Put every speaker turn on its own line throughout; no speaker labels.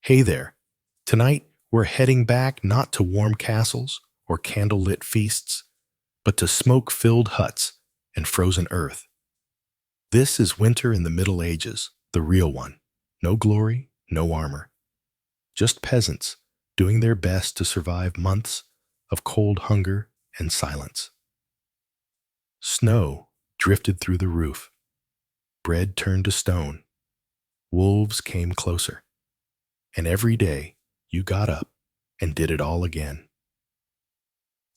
Hey there. Tonight, we're heading back not to warm castles or candlelit feasts, but to smoke-filled huts and frozen earth. This is winter in the Middle Ages, the real one. No glory, no armor. Just peasants doing their best to survive months of cold hunger and silence. Snow drifted through the roof. Bread turned to stone. Wolves came closer. And every day, you got up and did it all again.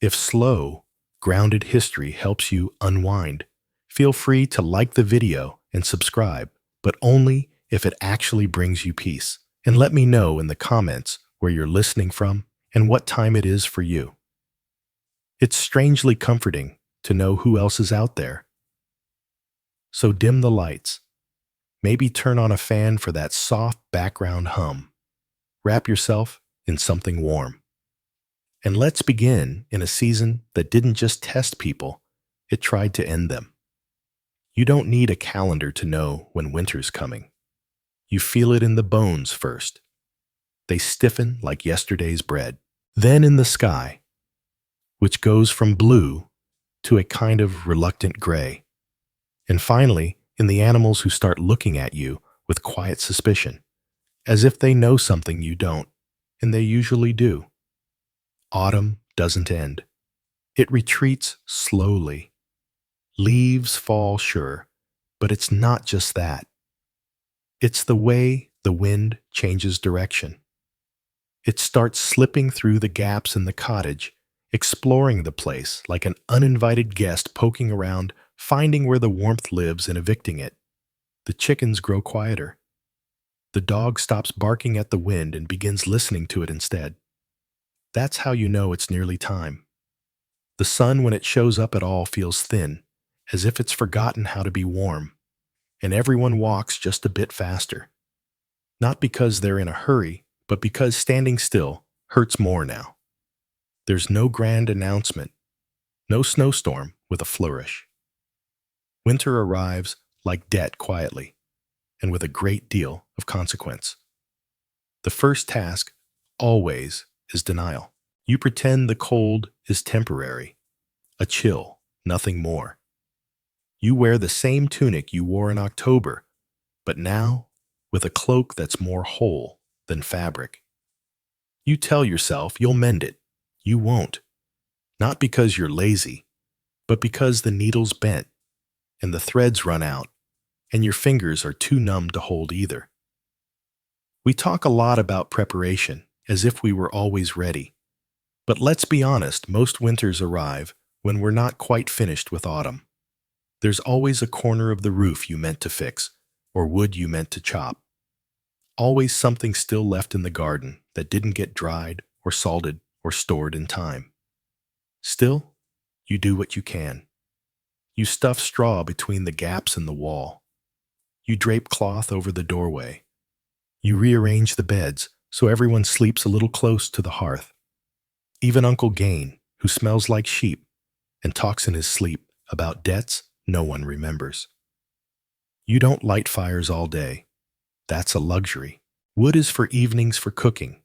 If slow, grounded history helps you unwind, feel free to like the video and subscribe, but only if it actually brings you peace. And let me know in the comments where you're listening from and what time it is for you. It's strangely comforting to know who else is out there. So dim the lights. Maybe turn on a fan for that soft background hum. Wrap yourself in something warm. And let's begin in a season that didn't just test people, it tried to end them. You don't need a calendar to know when winter's coming. You feel it in the bones first. They stiffen like yesterday's bread. Then in the sky, which goes from blue to a kind of reluctant gray. And finally, in the animals who start looking at you with quiet suspicion, as if they know something you don't, and they usually do. Autumn doesn't end. It retreats slowly. Leaves fall, sure, but it's not just that. It's the way the wind changes direction. It starts slipping through the gaps in the cottage, exploring the place like an uninvited guest poking around, finding where the warmth lives and evicting it. The chickens grow quieter. The dog stops barking at the wind and begins listening to it instead. That's how you know it's nearly time. The sun, when it shows up at all, feels thin, as if it's forgotten how to be warm, and everyone walks just a bit faster. Not because they're in a hurry, but because standing still hurts more now. There's no grand announcement, no snowstorm with a flourish. Winter arrives like debt quietly, and with a great deal of consequence. The first task, always, is denial. You pretend the cold is temporary, a chill, nothing more. You wear the same tunic you wore in October, but now with a cloak that's more whole than fabric. You tell yourself you'll mend it. You won't. Not because you're lazy, but because the needle's bent, and the threads run out, and your fingers are too numb to hold either. We talk a lot about preparation, as if we were always ready. But let's be honest, most winters arrive when we're not quite finished with autumn. There's always a corner of the roof you meant to fix, or wood you meant to chop. Always something still left in the garden that didn't get dried or salted or stored in time. Still, you do what you can. You stuff straw between the gaps in the wall. You drape cloth over the doorway. You rearrange the beds so everyone sleeps a little close to the hearth. Even Uncle Gain, who smells like sheep and talks in his sleep about debts no one remembers. You don't light fires all day. That's a luxury. Wood is for evenings for cooking,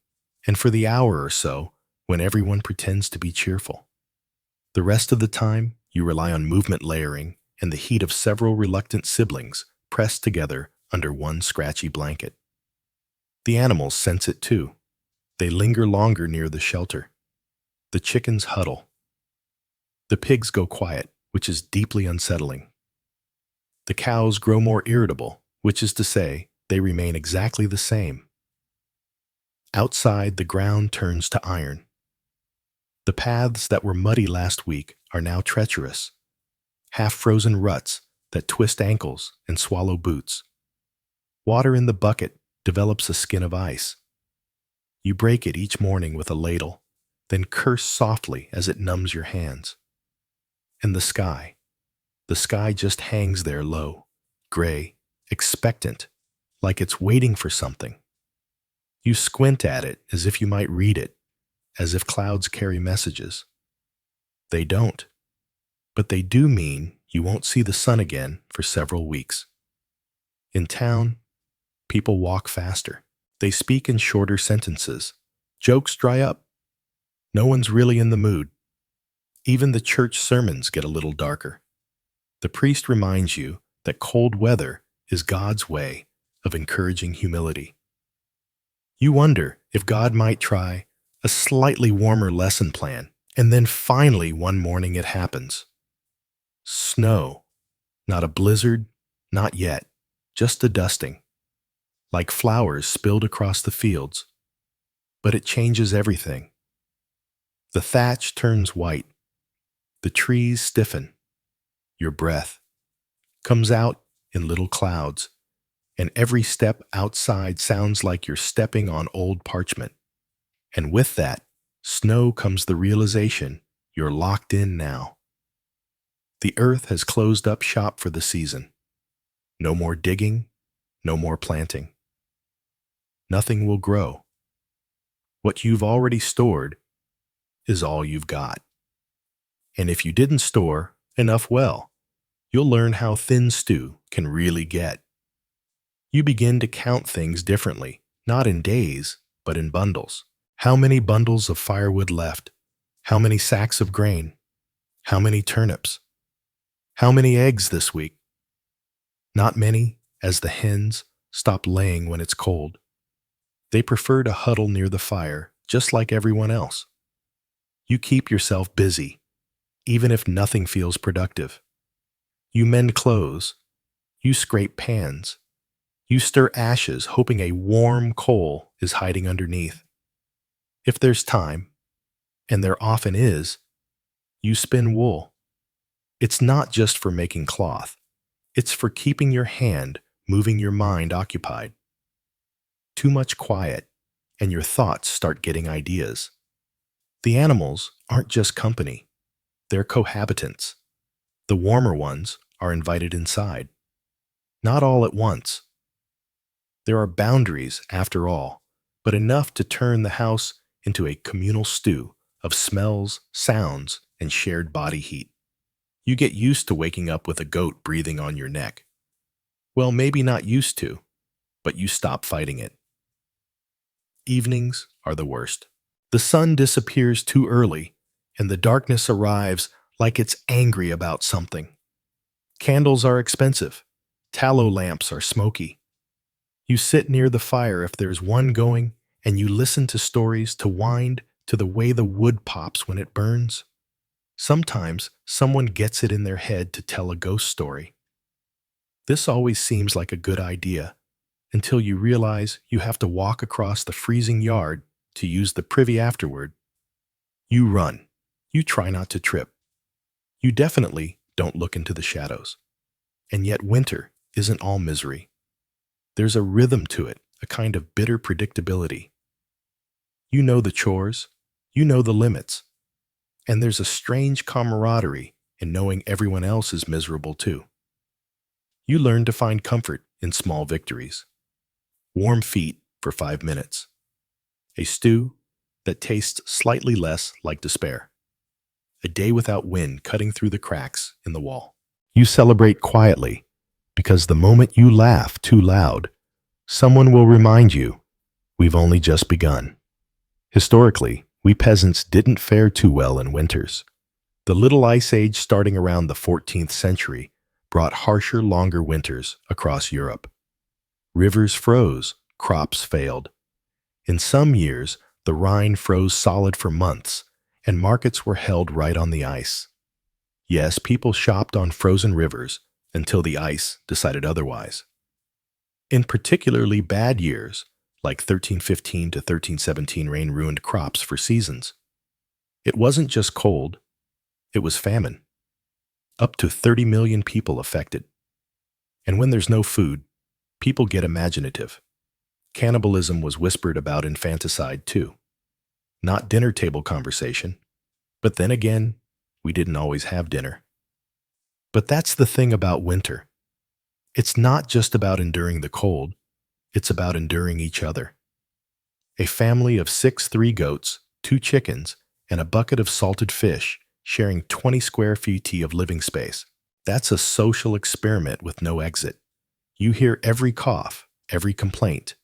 and for the hour or so when everyone pretends to be cheerful. The rest of the time, you rely on movement layering and the heat of several reluctant siblings pressed together under one scratchy blanket. The animals sense it too. They linger longer near the shelter. The chickens huddle. The pigs go quiet, which is deeply unsettling. The cows grow more irritable, which is to say, they remain exactly the same. Outside, the ground turns to iron. The paths that were muddy last week are now treacherous, half-frozen ruts that twist ankles and swallow boots. Water in the bucket develops a skin of ice. You break it each morning with a ladle, then curse softly as it numbs your hands. And the sky just hangs there low, gray, expectant, like it's waiting for something. You squint at it as if you might read it, as if clouds carry messages. They don't, but they do mean you won't see the sun again for several weeks. In town, people walk faster. They speak in shorter sentences. Jokes dry up. No one's really in the mood. Even the church sermons get a little darker. The priest reminds you that cold weather is God's way of encouraging humility. You wonder if God might try a slightly warmer lesson plan, and then finally one morning it happens. Snow. Not a blizzard, not yet, just a dusting. Like flowers spilled across the fields. But it changes everything. The thatch turns white. The trees stiffen. Your breath comes out in little clouds, and every step outside sounds like you're stepping on old parchment. And with that snow comes the realization you're locked in now. The earth has closed up shop for the season. No more digging, no more planting. Nothing will grow. What you've already stored is all you've got. And if you didn't store enough well, you'll learn how thin stew can really get. You begin to count things differently, not in days, but in bundles. How many bundles of firewood left? How many sacks of grain? How many turnips? How many eggs this week? Not many, as the hens stop laying when it's cold. They prefer to huddle near the fire, just like everyone else. You keep yourself busy, even if nothing feels productive. You mend clothes. You scrape pans. You stir ashes, hoping a warm coal is hiding underneath. If there's time, and there often is, you spin wool. It's not just for making cloth. It's for keeping your hand moving, your mind occupied. Too much quiet, and your thoughts start getting ideas. The animals aren't just company. They're cohabitants. The warmer ones are invited inside. Not all at once. There are boundaries, after all, but enough to turn the house into a communal stew of smells, sounds, and shared body heat. You get used to waking up with a goat breathing on your neck. Well, maybe not used to, but you stop fighting it. Evenings are the worst. The sun disappears too early, and the darkness arrives like it's angry about something. Candles are expensive. Tallow lamps are smoky. You sit near the fire if there's one going, and you listen to stories to wind to the way the wood pops when it burns. Sometimes someone gets it in their head to tell a ghost story. This always seems like a good idea, until you realize you have to walk across the freezing yard to use the privy afterward. You run. You try not to trip. You definitely don't look into the shadows. And yet winter isn't all misery. There's a rhythm to it, a kind of bitter predictability. You know the chores. You know the limits. And there's a strange camaraderie in knowing everyone else is miserable too. You learn to find comfort in small victories. Warm feet for 5 minutes. A stew that tastes slightly less like despair. A day without wind cutting through the cracks in the wall. You celebrate quietly, because the moment you laugh too loud, someone will remind you, we've only just begun. Historically, we peasants didn't fare too well in winters. The Little Ice Age starting around the 14th century brought harsher, longer winters across Europe. Rivers froze, crops failed. In some years, the Rhine froze solid for months, and markets were held right on the ice. Yes, people shopped on frozen rivers until the ice decided otherwise. In particularly bad years, like 1315 to 1317 rain ruined crops for seasons. It wasn't just cold, it was famine. Up to 30 million people affected. And when there's no food, people get imaginative. Cannibalism was whispered about infanticide too. Not dinner table conversation, but then again, we didn't always have dinner. But that's the thing about winter. It's not just about enduring the cold, it's about enduring each other. A family of 3 goats, 2 chickens, and a bucket of salted fish sharing 20 square feet of living space. That's a social experiment with no exit. You hear every cough, every complaint,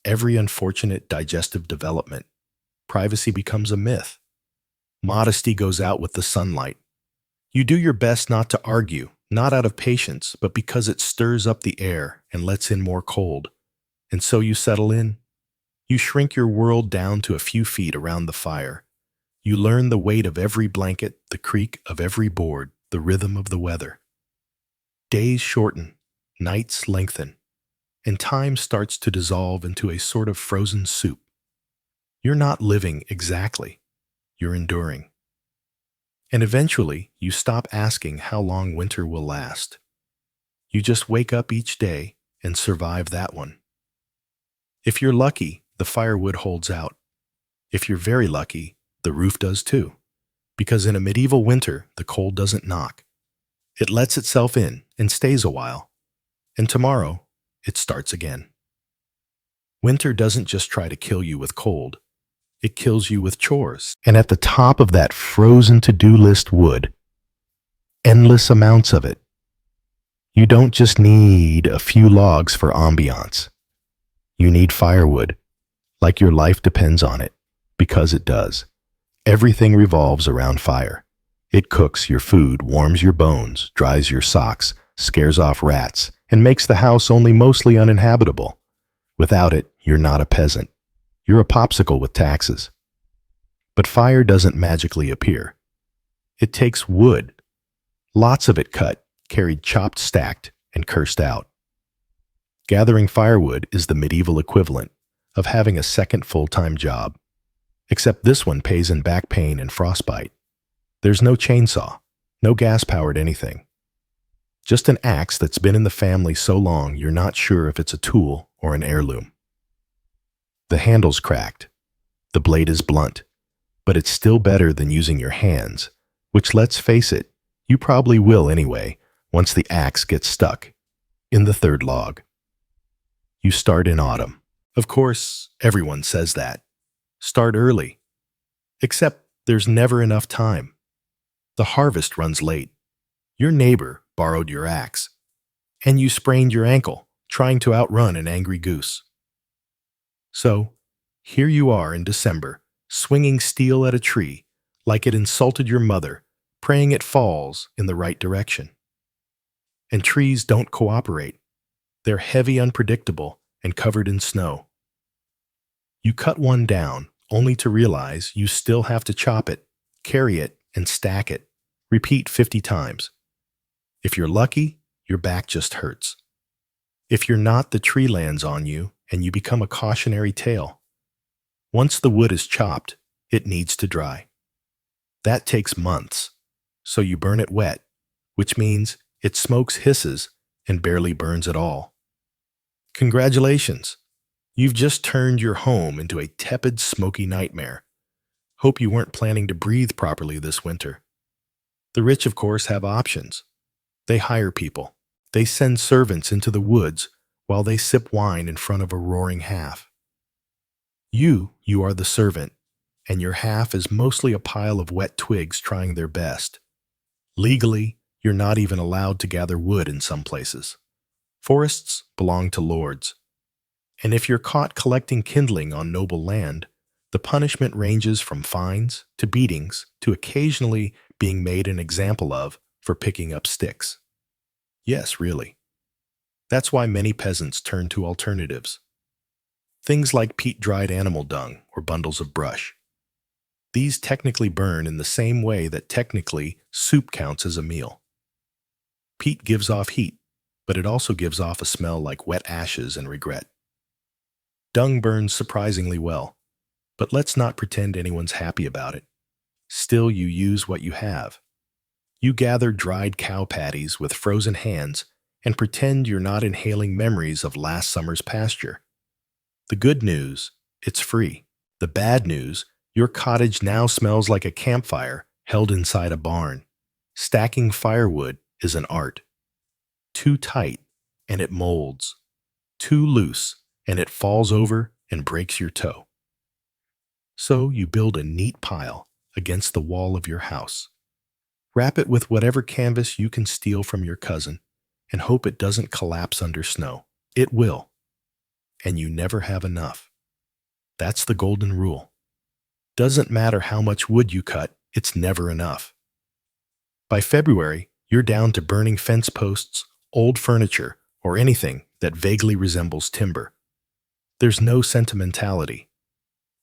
every unfortunate digestive development. Privacy becomes a myth. Modesty goes out with the sunlight. You do your best not to argue, not out of patience, but because it stirs up the air and lets in more cold. And so you settle in. You shrink your world down to a few feet around the fire. You learn the weight of every blanket, the creak of every board, the rhythm of the weather. Days shorten, nights lengthen, and time starts to dissolve into a sort of frozen soup. You're not living exactly, you're enduring. And eventually, you stop asking how long winter will last. You just wake up each day and survive that one. If you're lucky, the firewood holds out. If you're very lucky, the roof does too. Because in a medieval winter, the cold doesn't knock. It lets itself in and stays a while. And tomorrow, it starts again. Winter doesn't just try to kill you with cold. It kills you with chores. And at the top of that frozen to-do list wood, endless amounts of it. You don't just need a few logs for ambiance. You need firewood, like your life depends on it, because it does. Everything revolves around fire. It cooks your food, warms your bones, dries your socks, scares off rats, and makes the house only mostly uninhabitable. Without it, you're not a peasant. You're a popsicle with taxes. But fire doesn't magically appear. It takes wood, lots of it cut, carried chopped, stacked, and cursed out. Gathering firewood is the medieval equivalent of having a second full-time job. Except this one pays in back pain and frostbite. There's no chainsaw, no gas-powered anything. Just an axe that's been in the family so long you're not sure if it's a tool or an heirloom. The handle's cracked. The blade is blunt. But it's still better than using your hands, which, let's face it, you probably will anyway once the axe gets stuck in the third log. You start in autumn. Of course, everyone says that. Start early. Except there's never enough time. The harvest runs late. Your neighbor borrowed your axe, and you sprained your ankle trying to outrun an angry goose. So, here you are in December, swinging steel at a tree like it insulted your mother, praying it falls in the right direction. And trees don't cooperate. They're heavy, unpredictable, and covered in snow. You cut one down, only to realize you still have to chop it, carry it, and stack it. Repeat 50 times. If you're lucky, your back just hurts. If you're not, the tree lands on you, and you become a cautionary tale. Once the wood is chopped, it needs to dry. That takes months, so you burn it wet, which means it smokes, hisses, and barely burns at all. Congratulations! You've just turned your home into a tepid, smoky nightmare. Hope you weren't planning to breathe properly this winter. The rich, of course, have options. They hire people. They send servants into the woods while they sip wine in front of a roaring half. You are the servant, and your half is mostly a pile of wet twigs trying their best. Legally, you're not even allowed to gather wood in some places. Forests belong to lords. And if you're caught collecting kindling on noble land, the punishment ranges from fines to beatings to occasionally being made an example of for picking up sticks. Yes, really. That's why many peasants turn to alternatives. Things like peat-dried animal dung or bundles of brush. These technically burn in the same way that technically soup counts as a meal. Peat gives off heat, but it also gives off a smell like wet ashes and regret. Dung burns surprisingly well, but let's not pretend anyone's happy about it. Still, you use what you have. You gather dried cow patties with frozen hands and pretend you're not inhaling memories of last summer's pasture. The good news, it's free. The bad news, your cottage now smells like a campfire held inside a barn. Stacking firewood is an art. Too tight, and it molds. Too loose, and it falls over and breaks your toe. So you build a neat pile against the wall of your house. Wrap it with whatever canvas you can steal from your cousin and hope it doesn't collapse under snow. It will. and you never have enough. That's the golden rule. Doesn't matter how much wood you cut, it's never enough. By February, you're down to burning fence posts, old furniture, or anything that vaguely resembles timber. There's no sentimentality.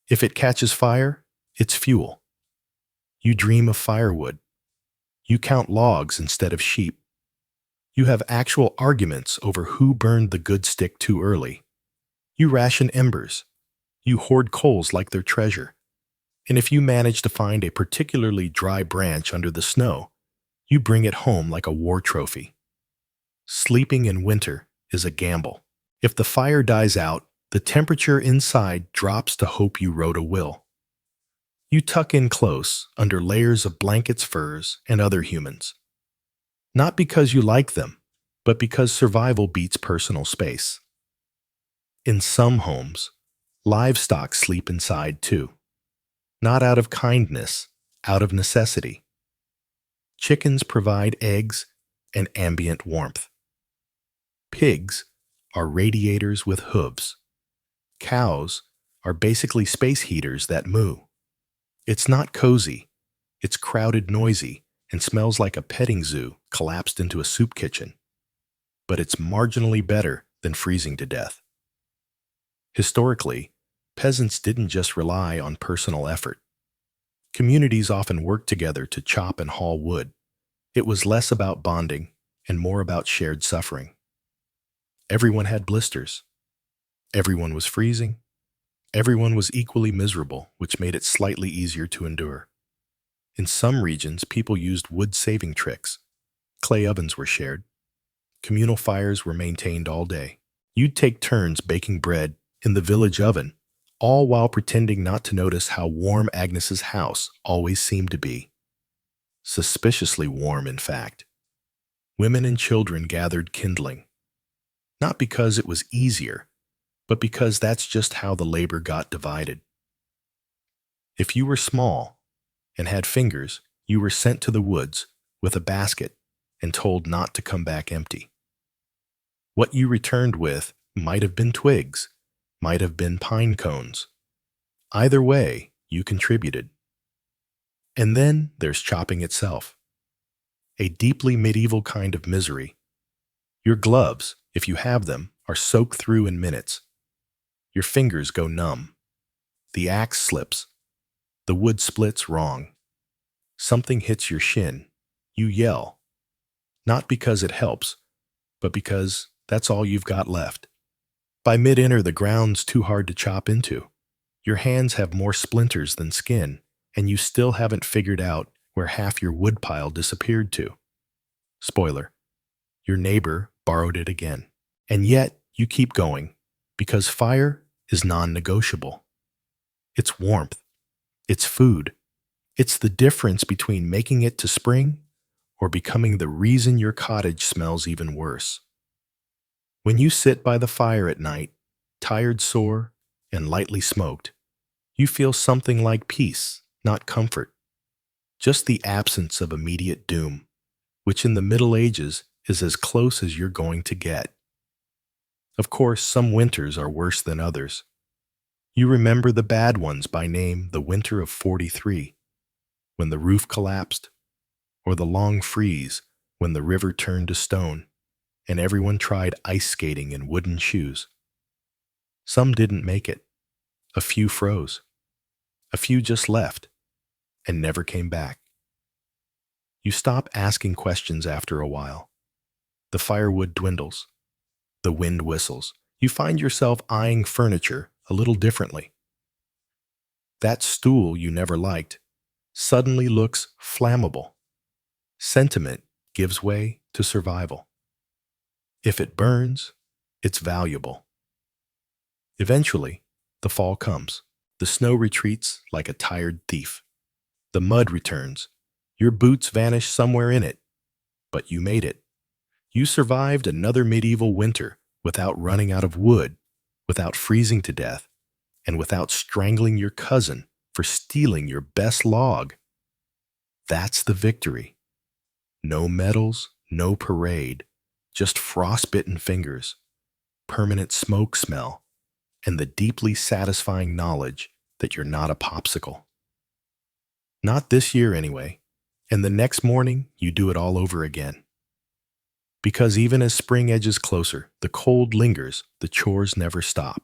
If it catches fire, it's fuel. You dream of firewood. You count logs instead of sheep. You have actual arguments over who burned the good stick too early. You ration embers. You hoard coals like they're treasure. And if you manage to find a particularly dry branch under the snow, you bring it home like a war trophy. Sleeping in winter is a gamble. If the fire dies out, the temperature inside drops to hope you wrote a will. You tuck in close under layers of blankets, furs, and other humans. Not because you like them, but because survival beats personal space. In some homes, livestock sleep inside too. Not out of kindness, out of necessity. Chickens provide eggs and ambient warmth. Pigs are radiators with hooves. Cows are basically space heaters that moo. It's not cozy. It's crowded, noisy, and smells like a petting zoo collapsed into a soup kitchen. But it's marginally better than freezing to death. Historically, peasants didn't just rely on personal effort. Communities often worked together to chop and haul wood. It was less about bonding and more about shared suffering. Everyone had blisters. Everyone was freezing. Everyone was equally miserable, which made it slightly easier to endure. In some regions, people used wood-saving tricks. Clay ovens were shared. Communal fires were maintained all day. You'd take turns baking bread in the village oven, all while pretending not to notice how warm Agnes's house always seemed to be. Suspiciously warm, in fact. Women and children gathered kindling. Not because it was easier, but because that's just how the labor got divided. If you were small and had fingers, you were sent to the woods with a basket and told not to come back empty. What you returned with might have been twigs, might have been pine cones. Either way, you contributed. And then there's chopping itself. A deeply medieval kind of misery. Your gloves, if you have them, are soaked through in minutes. Your fingers go numb. The axe slips. The wood splits wrong. Something hits your shin. You yell. Not because it helps, but because that's all you've got left. By mid-inner, the ground's too hard to chop into. Your hands have more splinters than skin, and you still haven't figured out where half your wood pile disappeared to. Spoiler, your neighbor borrowed it again. And yet, you keep going, because fire is non-negotiable. It's warmth. It's food. It's the difference between making it to spring or becoming the reason your cottage smells even worse. When you sit by the fire at night, tired, sore, and lightly smoked, you feel something like peace, not comfort. Just the absence of immediate doom, which in the Middle Ages is as close as you're going to get. Of course, some winters are worse than others. You remember the bad ones by name, the winter of '43, when the roof collapsed, or the long freeze when the river turned to stone and everyone tried ice skating in wooden shoes. Some didn't make it. A few froze. A few just left and never came back. You stop asking questions after a while. The firewood dwindles. The wind whistles. You find yourself eyeing furniture a little differently. That stool you never liked suddenly looks flammable. Sentiment gives way to survival. If it burns, it's valuable. Eventually, the fall comes. The snow retreats like a tired thief. The mud returns. Your boots vanish somewhere in it. But you made it. You survived another medieval winter without running out of wood, without freezing to death, and without strangling your cousin for stealing your best log. That's the victory. No medals, no parade, just frostbitten fingers, permanent smoke smell, and the deeply satisfying knowledge that you're not a popsicle. Not this year anyway, and the next morning you do it all over again. Because even as spring edges closer, the cold lingers, the chores never stop,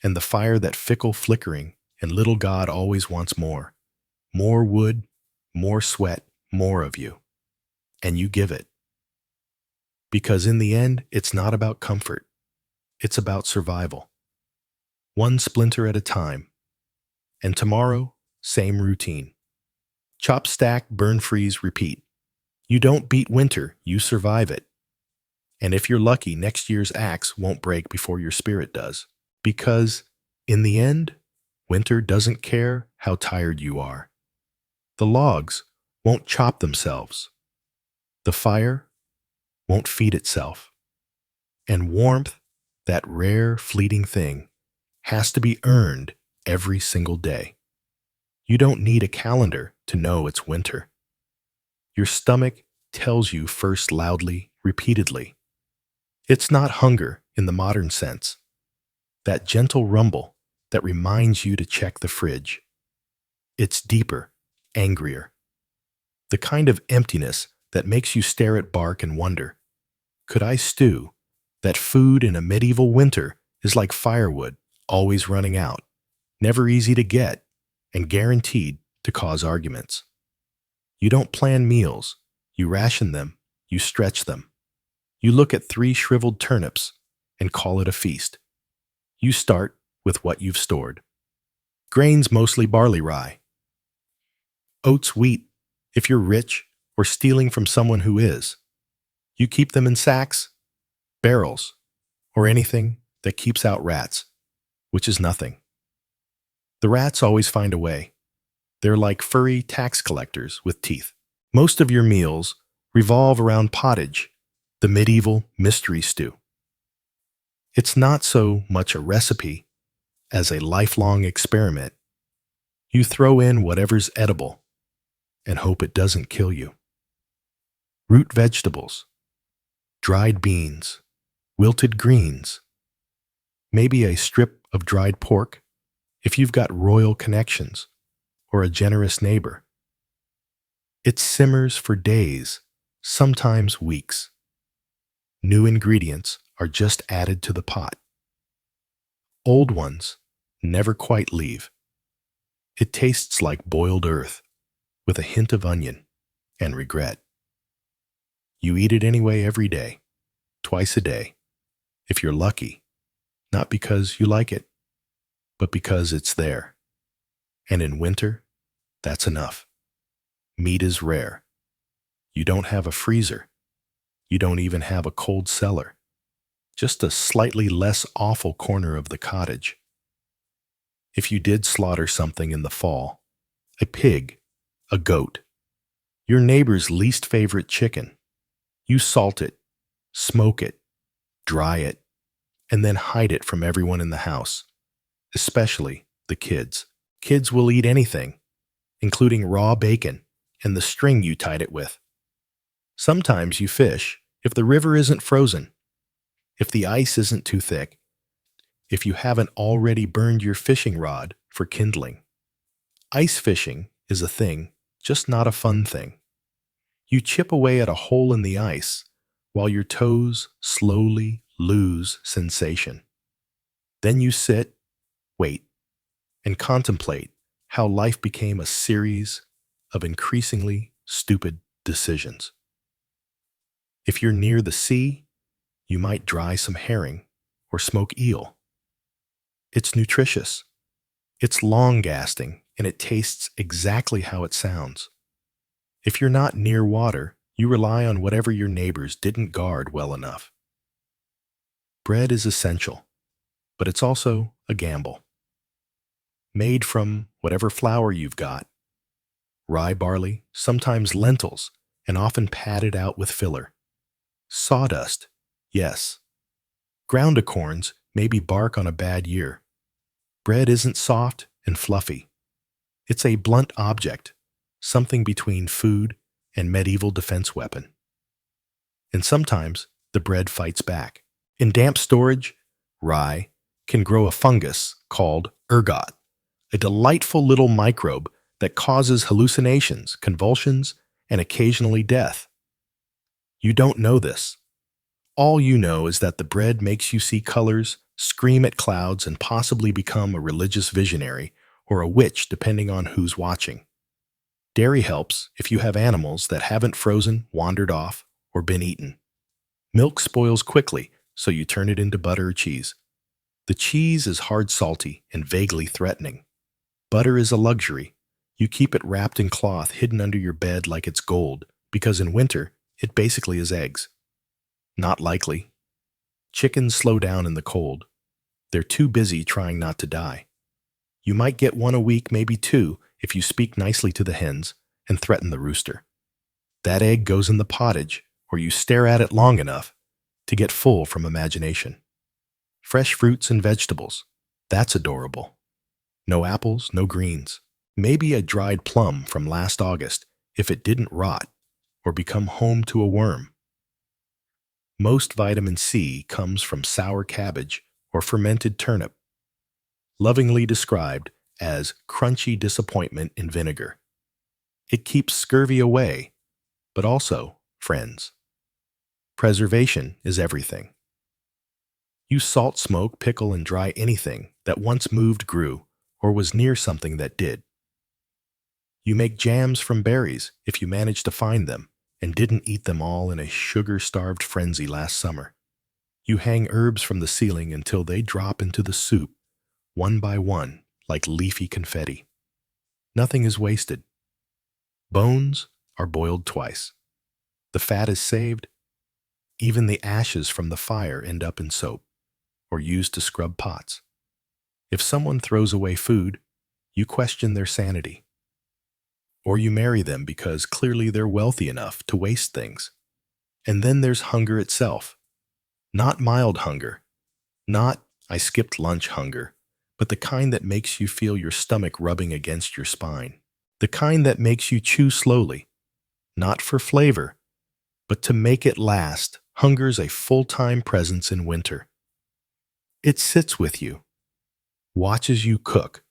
and the fire that fickle flickering, and little God always wants more. More wood, more sweat, more of you. And you give it. Because in the end, it's not about comfort. It's about survival. One splinter at a time. And tomorrow, same routine. Chop, stack, burn, freeze, repeat. You don't beat winter, you survive it. And if you're lucky, next year's axe won't break before your spirit does. Because, in the end, winter doesn't care how tired you are. The logs won't chop themselves. The fire won't feed itself. And warmth, that rare, fleeting thing, has to be earned every single day. You don't need a calendar to know it's winter. Your stomach tells you first loudly, repeatedly. It's not hunger in the modern sense. That gentle rumble that reminds you to check the fridge. It's deeper, angrier. The kind of emptiness that makes you stare at bark and wonder, could I stew? That food in a medieval winter is like firewood, always running out, never easy to get, and guaranteed to cause arguments. You don't plan meals, you ration them, you stretch them. You look at 3 shriveled turnips and call it a feast. You start with what you've stored. Grains mostly barley rye. Oats wheat, if you're rich or stealing from someone who is. You keep them in sacks, barrels, or anything that keeps out rats, which is nothing. The rats always find a way. They're like furry tax collectors with teeth. Most of your meals revolve around pottage, the medieval mystery stew. It's not so much a recipe as a lifelong experiment. You throw in whatever's edible and hope it doesn't kill you. Root vegetables, dried beans, wilted greens, maybe a strip of dried pork if you've got royal connections or a generous neighbor. It simmers for days, sometimes weeks. New ingredients are just added to the pot. Old ones never quite leave. It tastes like boiled earth with a hint of onion and regret. You eat it anyway every day, twice a day, if you're lucky, not because you like it, but because it's there. And in winter, that's enough. Meat is rare. You don't have a freezer. You don't even have a cold cellar. Just a slightly less awful corner of the cottage. If you did slaughter something in the fall, a pig, a goat, your neighbor's least favorite chicken, you salt it, smoke it, dry it, and then hide it from everyone in the house, especially the kids. Kids will eat anything, including raw bacon and the string you tied it with. Sometimes you fish if the river isn't frozen, if the ice isn't too thick, if you haven't already burned your fishing rod for kindling. Ice fishing is a thing, just not a fun thing. You chip away at a hole in the ice while your toes slowly lose sensation. Then you sit, wait, and contemplate how life became a series of increasingly stupid decisions. If you're near the sea, you might dry some herring or smoke eel. It's nutritious. It's long-lasting, and it tastes exactly how it sounds. If you're not near water, you rely on whatever your neighbors didn't guard well enough. Bread is essential, but it's also a gamble. Made from whatever flour you've got. Rye barley, sometimes lentils, and often padded out with filler. Sawdust, yes. Groundacorns maybe bark on a bad year. Bread isn't soft and fluffy. It's a blunt object, something between food and medieval defense weapon. And sometimes the bread fights back. In damp storage, rye can grow a fungus called ergot, a delightful little microbe that causes hallucinations, convulsions, and occasionally death. You don't know this. All you know is that the bread makes you see colors, scream at clouds, and possibly become a religious visionary or a witch depending on who's watching. Dairy helps if you have animals that haven't frozen, wandered off, or been eaten. Milk spoils quickly, so you turn it into butter or cheese. The cheese is hard salty and vaguely threatening. Butter is a luxury. You keep it wrapped in cloth hidden under your bed like it's gold, because in winter, it basically is eggs. Not likely. Chickens slow down in the cold. They're too busy trying not to die. You might get one a week, maybe two, if you speak nicely to the hens and threaten the rooster. That egg goes in the pottage, or you stare at it long enough to get full from imagination. Fresh fruits and vegetables. That's adorable. No apples, no greens. Maybe a dried plum from last August if it didn't rot or become home to a worm. Most vitamin C comes from sour cabbage or fermented turnip, lovingly described as crunchy disappointment in vinegar. It keeps scurvy away, but also friends. Preservation is everything. You salt, smoke, pickle, and dry anything that once moved, grew, or was near something that did. You make jams from berries if you manage to find them and didn't eat them all in a sugar-starved frenzy last summer. You hang herbs from the ceiling until they drop into the soup, one by one, like leafy confetti. Nothing is wasted. Bones are boiled twice. The fat is saved. Even the ashes from the fire end up in soap, or used to scrub pots. If someone throws away food, you question their sanity. Or you marry them because clearly they're wealthy enough to waste things. And then there's hunger itself. Not mild hunger. Not, I skipped lunch hunger, but the kind that makes you feel your stomach rubbing against your spine. The kind that makes you chew slowly. Not for flavor, but to make it last. Hunger's a full-time presence in winter. It sits with you, watches you cook,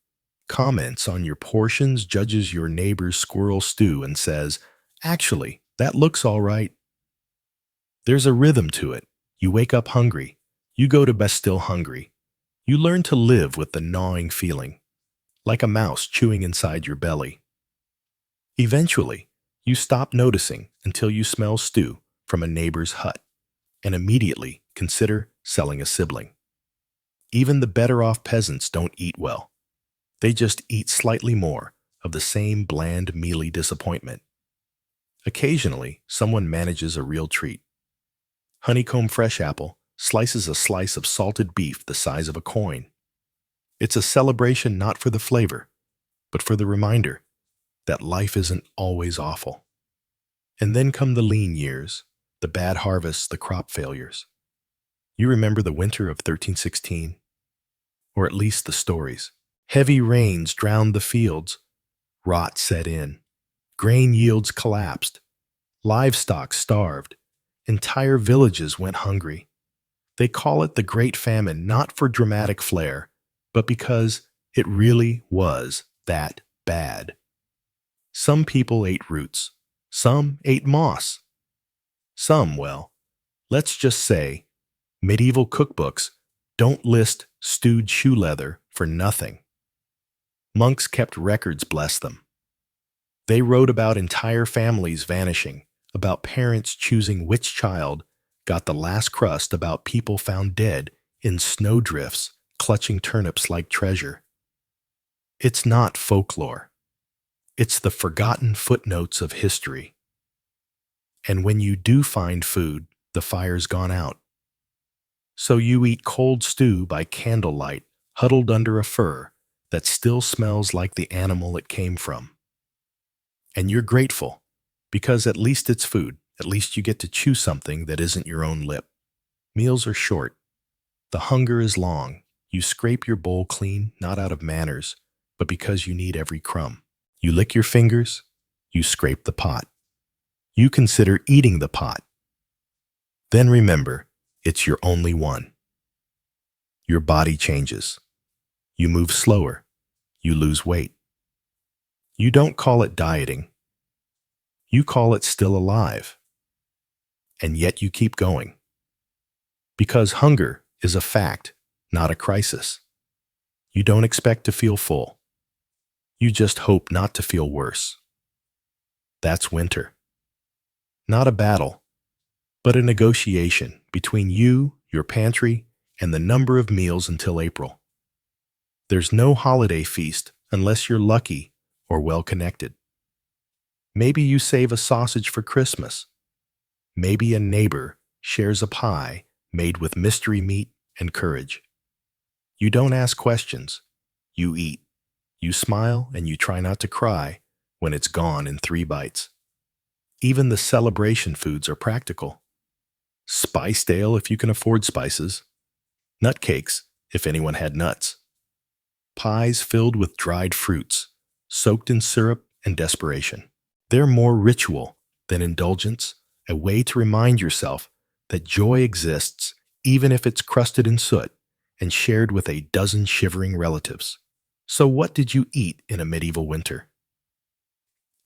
comments on your portions, judges your neighbor's squirrel stew, and says, "Actually, that looks all right." There's a rhythm to it. You wake up hungry. You go to bed still hungry. You learn to live with the gnawing feeling, like a mouse chewing inside your belly. Eventually, you stop noticing until you smell stew from a neighbor's hut, and immediately consider selling a sibling. Even the better-off peasants don't eat well. They just eat slightly more of the same bland, mealy disappointment. Occasionally, someone manages a real treat. Honeycomb fresh apple slices a slice of salted beef the size of a coin. It's a celebration not for the flavor, but for the reminder that life isn't always awful. And then come the lean years, the bad harvests, the crop failures. You remember the winter of 1316? Or at least the stories. Heavy rains drowned the fields. Rot set in. Grain yields collapsed. Livestock starved. Entire villages went hungry. They call it the Great Famine not for dramatic flair, but because it really was that bad. Some people ate roots. Some ate moss. Some, well, let's just say, medieval cookbooks don't list stewed shoe leather for nothing. Monks kept records, bless them. They wrote about entire families vanishing, about parents choosing which child got the last crust, about people found dead in snowdrifts, clutching turnips like treasure. It's not folklore. It's the forgotten footnotes of history. And when you do find food, the fire's gone out. So you eat cold stew by candlelight, huddled under a fir that still smells like the animal it came from. And you're grateful, because at least it's food. At least you get to chew something that isn't your own lip. Meals are short. The hunger is long. You scrape your bowl clean, not out of manners, but because you need every crumb. You lick your fingers. You scrape the pot. You consider eating the pot. Then remember, it's your only one. Your body changes. You move slower. You lose weight. You don't call it dieting. You call it still alive. And yet you keep going. Because hunger is a fact, not a crisis. You don't expect to feel full. You just hope not to feel worse. That's winter. Not a battle, but a negotiation between you, your pantry, and the number of meals until April. There's no holiday feast unless you're lucky or well-connected. Maybe you save a sausage for Christmas. Maybe a neighbor shares a pie made with mystery meat and courage. You don't ask questions. You eat. You smile and you try not to cry when it's gone in 3 bites. Even the celebration foods are practical. Spiced ale if you can afford spices. Nut cakes if anyone had nuts. Pies filled with dried fruits, soaked in syrup and desperation. They're more ritual than indulgence, a way to remind yourself that joy exists even if it's crusted in soot and shared with a dozen shivering relatives. So what did you eat in a medieval winter?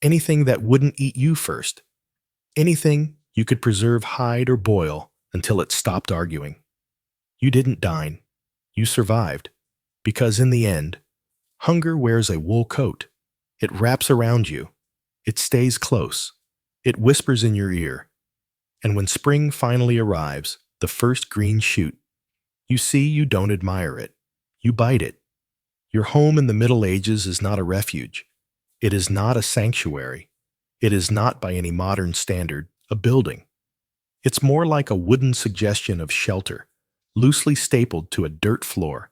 Anything that wouldn't eat you first. Anything you could preserve, hide, or boil until it stopped arguing. You didn't dine. You survived. Because in the end, hunger wears a wool coat. It wraps around you. It stays close. It whispers in your ear. And when spring finally arrives, the first green shoot, you see you don't admire it. You bite it. Your home in the Middle Ages is not a refuge. It is not a sanctuary. It is not, by any modern standard, a building. It's more like a wooden suggestion of shelter, loosely stapled to a dirt floor,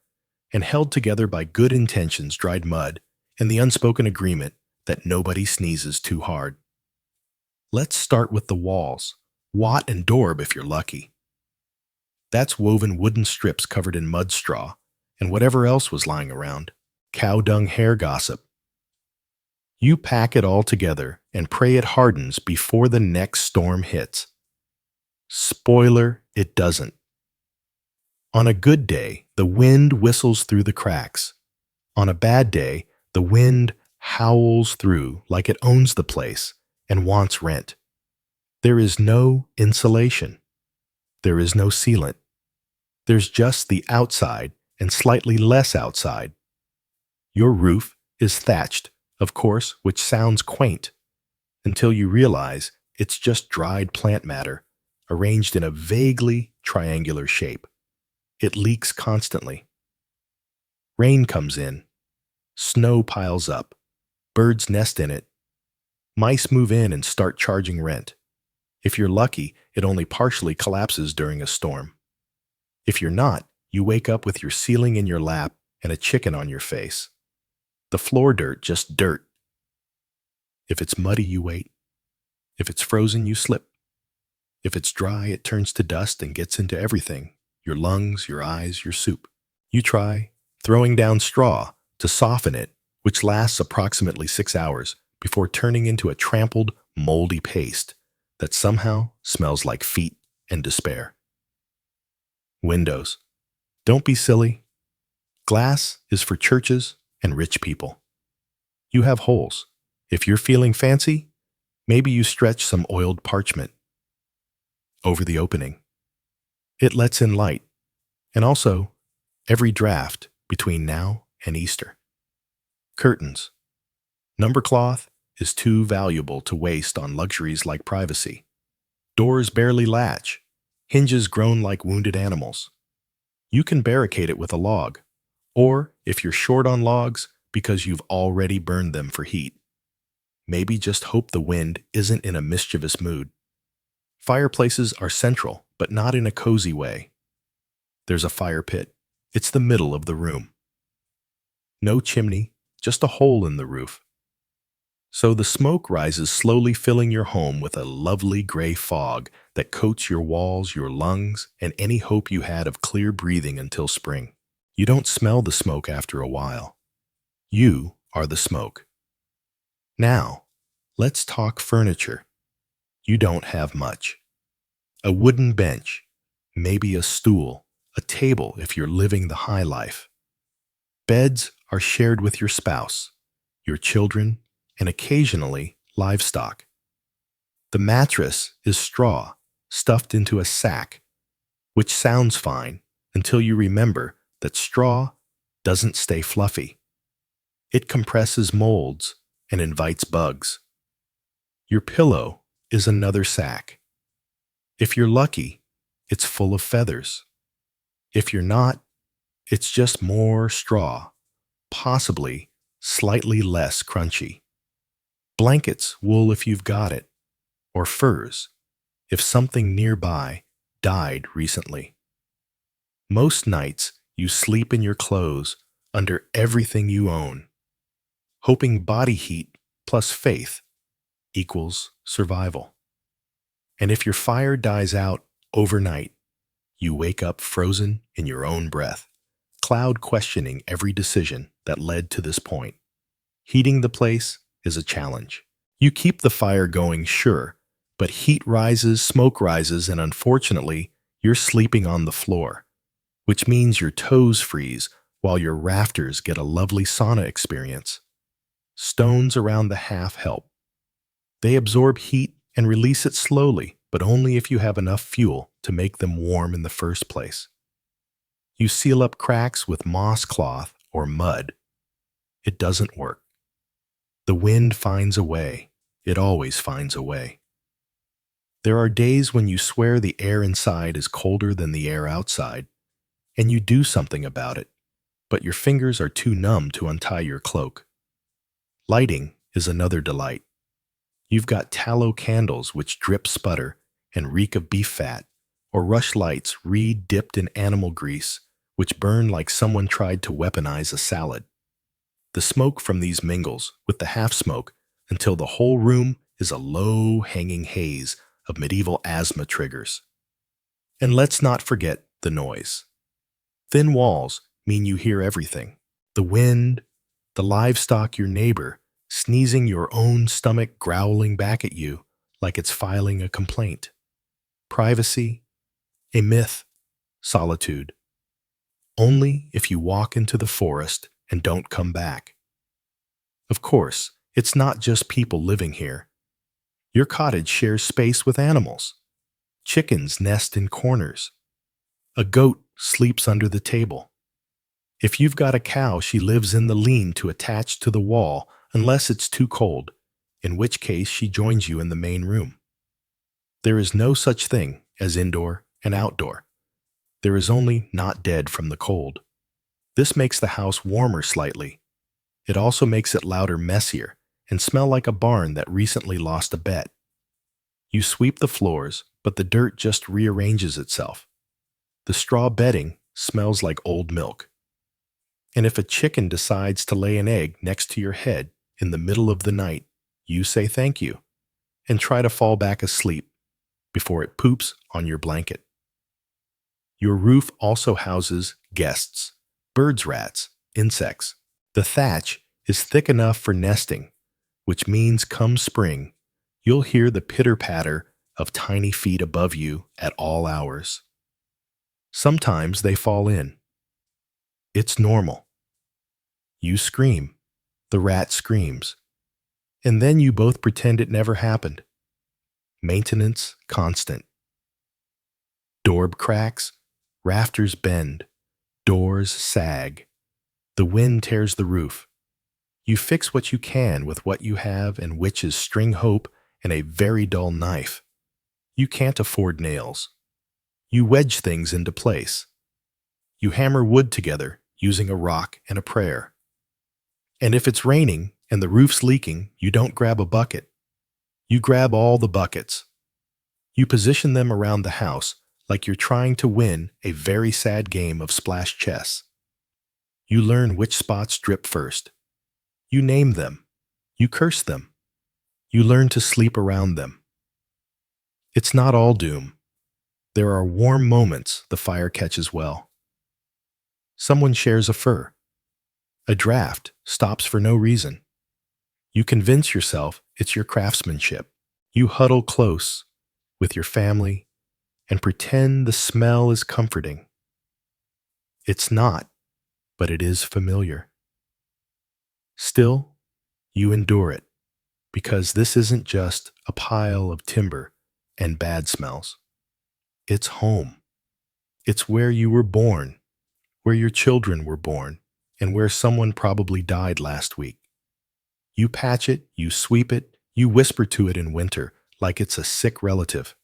and held together by good intentions, dried mud, and the unspoken agreement that nobody sneezes too hard. Let's start with the walls, Watt and Daub if you're lucky. That's woven wooden strips covered in mud straw, and whatever else was lying around. Cow dung hair gossip. You pack it all together and pray it hardens before the next storm hits. Spoiler, it doesn't. On a good day, the wind whistles through the cracks. On a bad day, the wind howls through like it owns the place and wants rent. There is no insulation. There is no sealant. There's just the outside and slightly less outside. Your roof is thatched, of course, which sounds quaint, until you realize it's just dried plant matter arranged in a vaguely triangular shape. It leaks constantly. Rain comes in. Snow piles up. Birds nest in it. Mice move in and start charging rent. If you're lucky, it only partially collapses during a storm. If you're not, you wake up with your ceiling in your lap and a chicken on your face. The floor dirt, just dirt. If it's muddy, you wait. If it's frozen, you slip. If it's dry, it turns to dust and gets into everything. Your lungs, your eyes, your soup. You try throwing down straw to soften it, which lasts approximately 6 hours before turning into a trampled, moldy paste that somehow smells like feet and despair. Windows. Don't be silly. Glass is for churches and rich people. You have holes. If you're feeling fancy, maybe you stretch some oiled parchment over the opening. It lets in light, and also every draft between now and Easter. Curtains. Number cloth is too valuable to waste on luxuries like privacy. Doors barely latch, hinges groan like wounded animals. You can barricade it with a log, or if you're short on logs, because you've already burned them for heat. Maybe just hope the wind isn't in a mischievous mood. Fireplaces are central, but not in a cozy way. There's a fire pit. It's the middle of the room. No chimney, just a hole in the roof. So the smoke rises slowly, filling your home with a lovely gray fog that coats your walls, your lungs, and any hope you had of clear breathing until spring. You don't smell the smoke after a while. You are the smoke. Now, let's talk furniture. You don't have much. A wooden bench, maybe a stool, a table if you're living the high life. Beds are shared with your spouse, your children, and occasionally livestock. The mattress is straw stuffed into a sack, which sounds fine until you remember that straw doesn't stay fluffy. It compresses molds and invites bugs. Your pillow is another sack. If you're lucky, it's full of feathers. If you're not, it's just more straw, possibly slightly less crunchy. Blankets, wool if you've got it, or furs if something nearby died recently. Most nights you sleep in your clothes under everything you own, hoping body heat plus faith equals survival. And if your fire dies out overnight, you wake up frozen in your own breath, cloud questioning every decision that led to this point. Heating the place is a challenge. You keep the fire going, sure, but heat rises, smoke rises, and unfortunately, you're sleeping on the floor, which means your toes freeze while your rafters get a lovely sauna experience. Stones around the half help. They absorb heat and release it slowly, but only if you have enough fuel to make them warm in the first place. You seal up cracks with moss cloth or mud. It doesn't work. The wind finds a way. It always finds a way. There are days when you swear the air inside is colder than the air outside, and you do something about it, but your fingers are too numb to untie your cloak. Lighting is another delight. You've got tallow candles which drip sputter and reek of beef fat, or rush lights re-dipped in animal grease which burn like someone tried to weaponize a salad. The smoke from these mingles with the half-smoke until the whole room is a low-hanging haze of medieval asthma triggers. And let's not forget the noise. Thin walls mean you hear everything. The wind, the livestock, your neighbor, sneezing, your own stomach growling back at you like it's filing a complaint. Privacy, a myth. Solitude. Only if you walk into the forest and don't come back. Of course, it's not just people living here. Your cottage shares space with animals. Chickens nest in corners. A goat sleeps under the table. If you've got a cow, she lives in the lean-to attached to the wall unless it's too cold, in which case she joins you in the main room. There is no such thing as indoor and outdoor. There is only not dead from the cold. This makes the house warmer slightly. It also makes it louder, messier, and smell like a barn that recently lost a bet. You sweep the floors, but the dirt just rearranges itself. The straw bedding smells like old milk. And if a chicken decides to lay an egg next to your head in the middle of the night, you say thank you and try to fall back asleep before it poops on your blanket. Your roof also houses guests, birds, rats, insects. The thatch is thick enough for nesting, which means come spring, you'll hear the pitter-patter of tiny feet above you at all hours. Sometimes they fall in. It's normal. You scream. The rat screams. And then you both pretend it never happened. Maintenance constant. Door cracks, rafters bend, doors sag. The wind tears the roof. You fix what you can with what you have, and which is string hope and a very dull knife. You can't afford nails. You wedge things into place. You hammer wood together using a rock and a prayer. And if it's raining and the roof's leaking, you don't grab a bucket. You grab all the buckets. You position them around the house like you're trying to win a very sad game of splash chess. You learn which spots drip first. You name them. You curse them. You learn to sleep around them. It's not all doom. There are warm moments the fire catches well. Someone shares a fur. A draft stops for no reason. You convince yourself it's your craftsmanship. You huddle close with your family and pretend the smell is comforting. It's not, but it is familiar. Still, you endure it, because this isn't just a pile of timber and bad smells. It's home. It's where you were born, where your children were born, and where someone probably died last week. You patch it, you sweep it, you whisper to it in winter like it's a sick relative.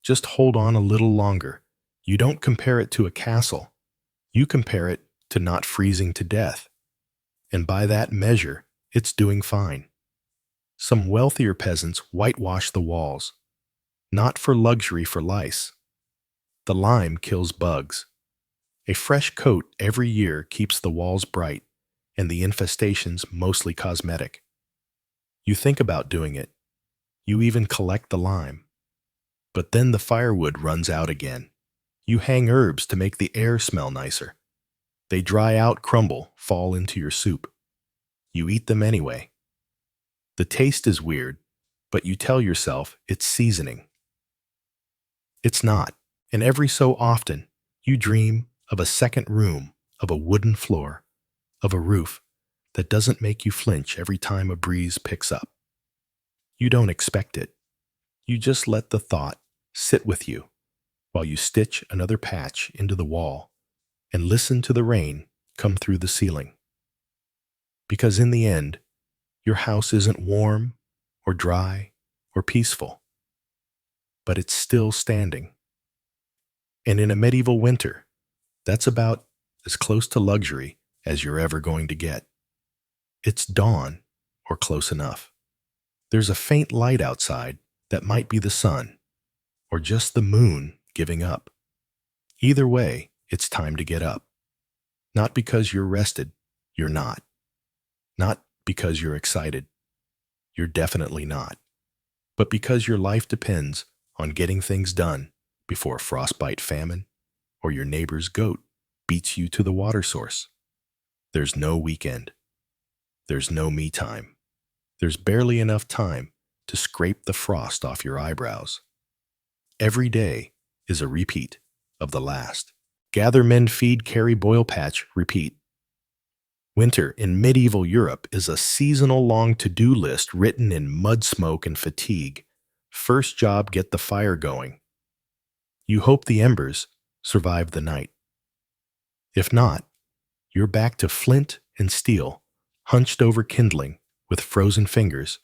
Just hold on a little longer. You don't compare it to a castle. You compare it to not freezing to death. And by that measure, it's doing fine. Some wealthier peasants whitewash the walls, not for luxury for lice. The lime kills bugs. A fresh coat every year keeps the walls bright, and the infestations mostly cosmetic. You think about doing it. You even collect the lime. But then the firewood runs out again. You hang herbs to make the air smell nicer. They dry out, crumble, fall into your soup. You eat them anyway. The taste is weird, but you tell yourself it's seasoning. It's not. And every so often, you dream of a second room, of a wooden floor, of a roof that doesn't make you flinch every time a breeze picks up. You don't expect it. You just let the thought sit with you while you stitch another patch into the wall and listen to the rain come through the ceiling. Because in the end, your house isn't warm or dry or peaceful, but it's still standing. And in a medieval winter, that's about as close to luxury as you're ever going to get. It's dawn, or close enough. There's a faint light outside that might be the sun, or just the moon giving up. Either way, it's time to get up. Not because you're rested, you're not. Not because you're excited, you're definitely not. But because your life depends on getting things done before frostbite, famine, or your neighbor's goat beats you to the water source. There's no weekend. There's no me time. There's barely enough time to scrape the frost off your eyebrows. Every day is a repeat of the last. Gather, mend, feed, carry, boil, patch, repeat. Winter in medieval Europe is a seasonal long to-do list written in mud smoke and fatigue. First job, get the fire going. You hope the embers survive the night. If not, you're back to flint and steel, hunched over kindling with frozen fingers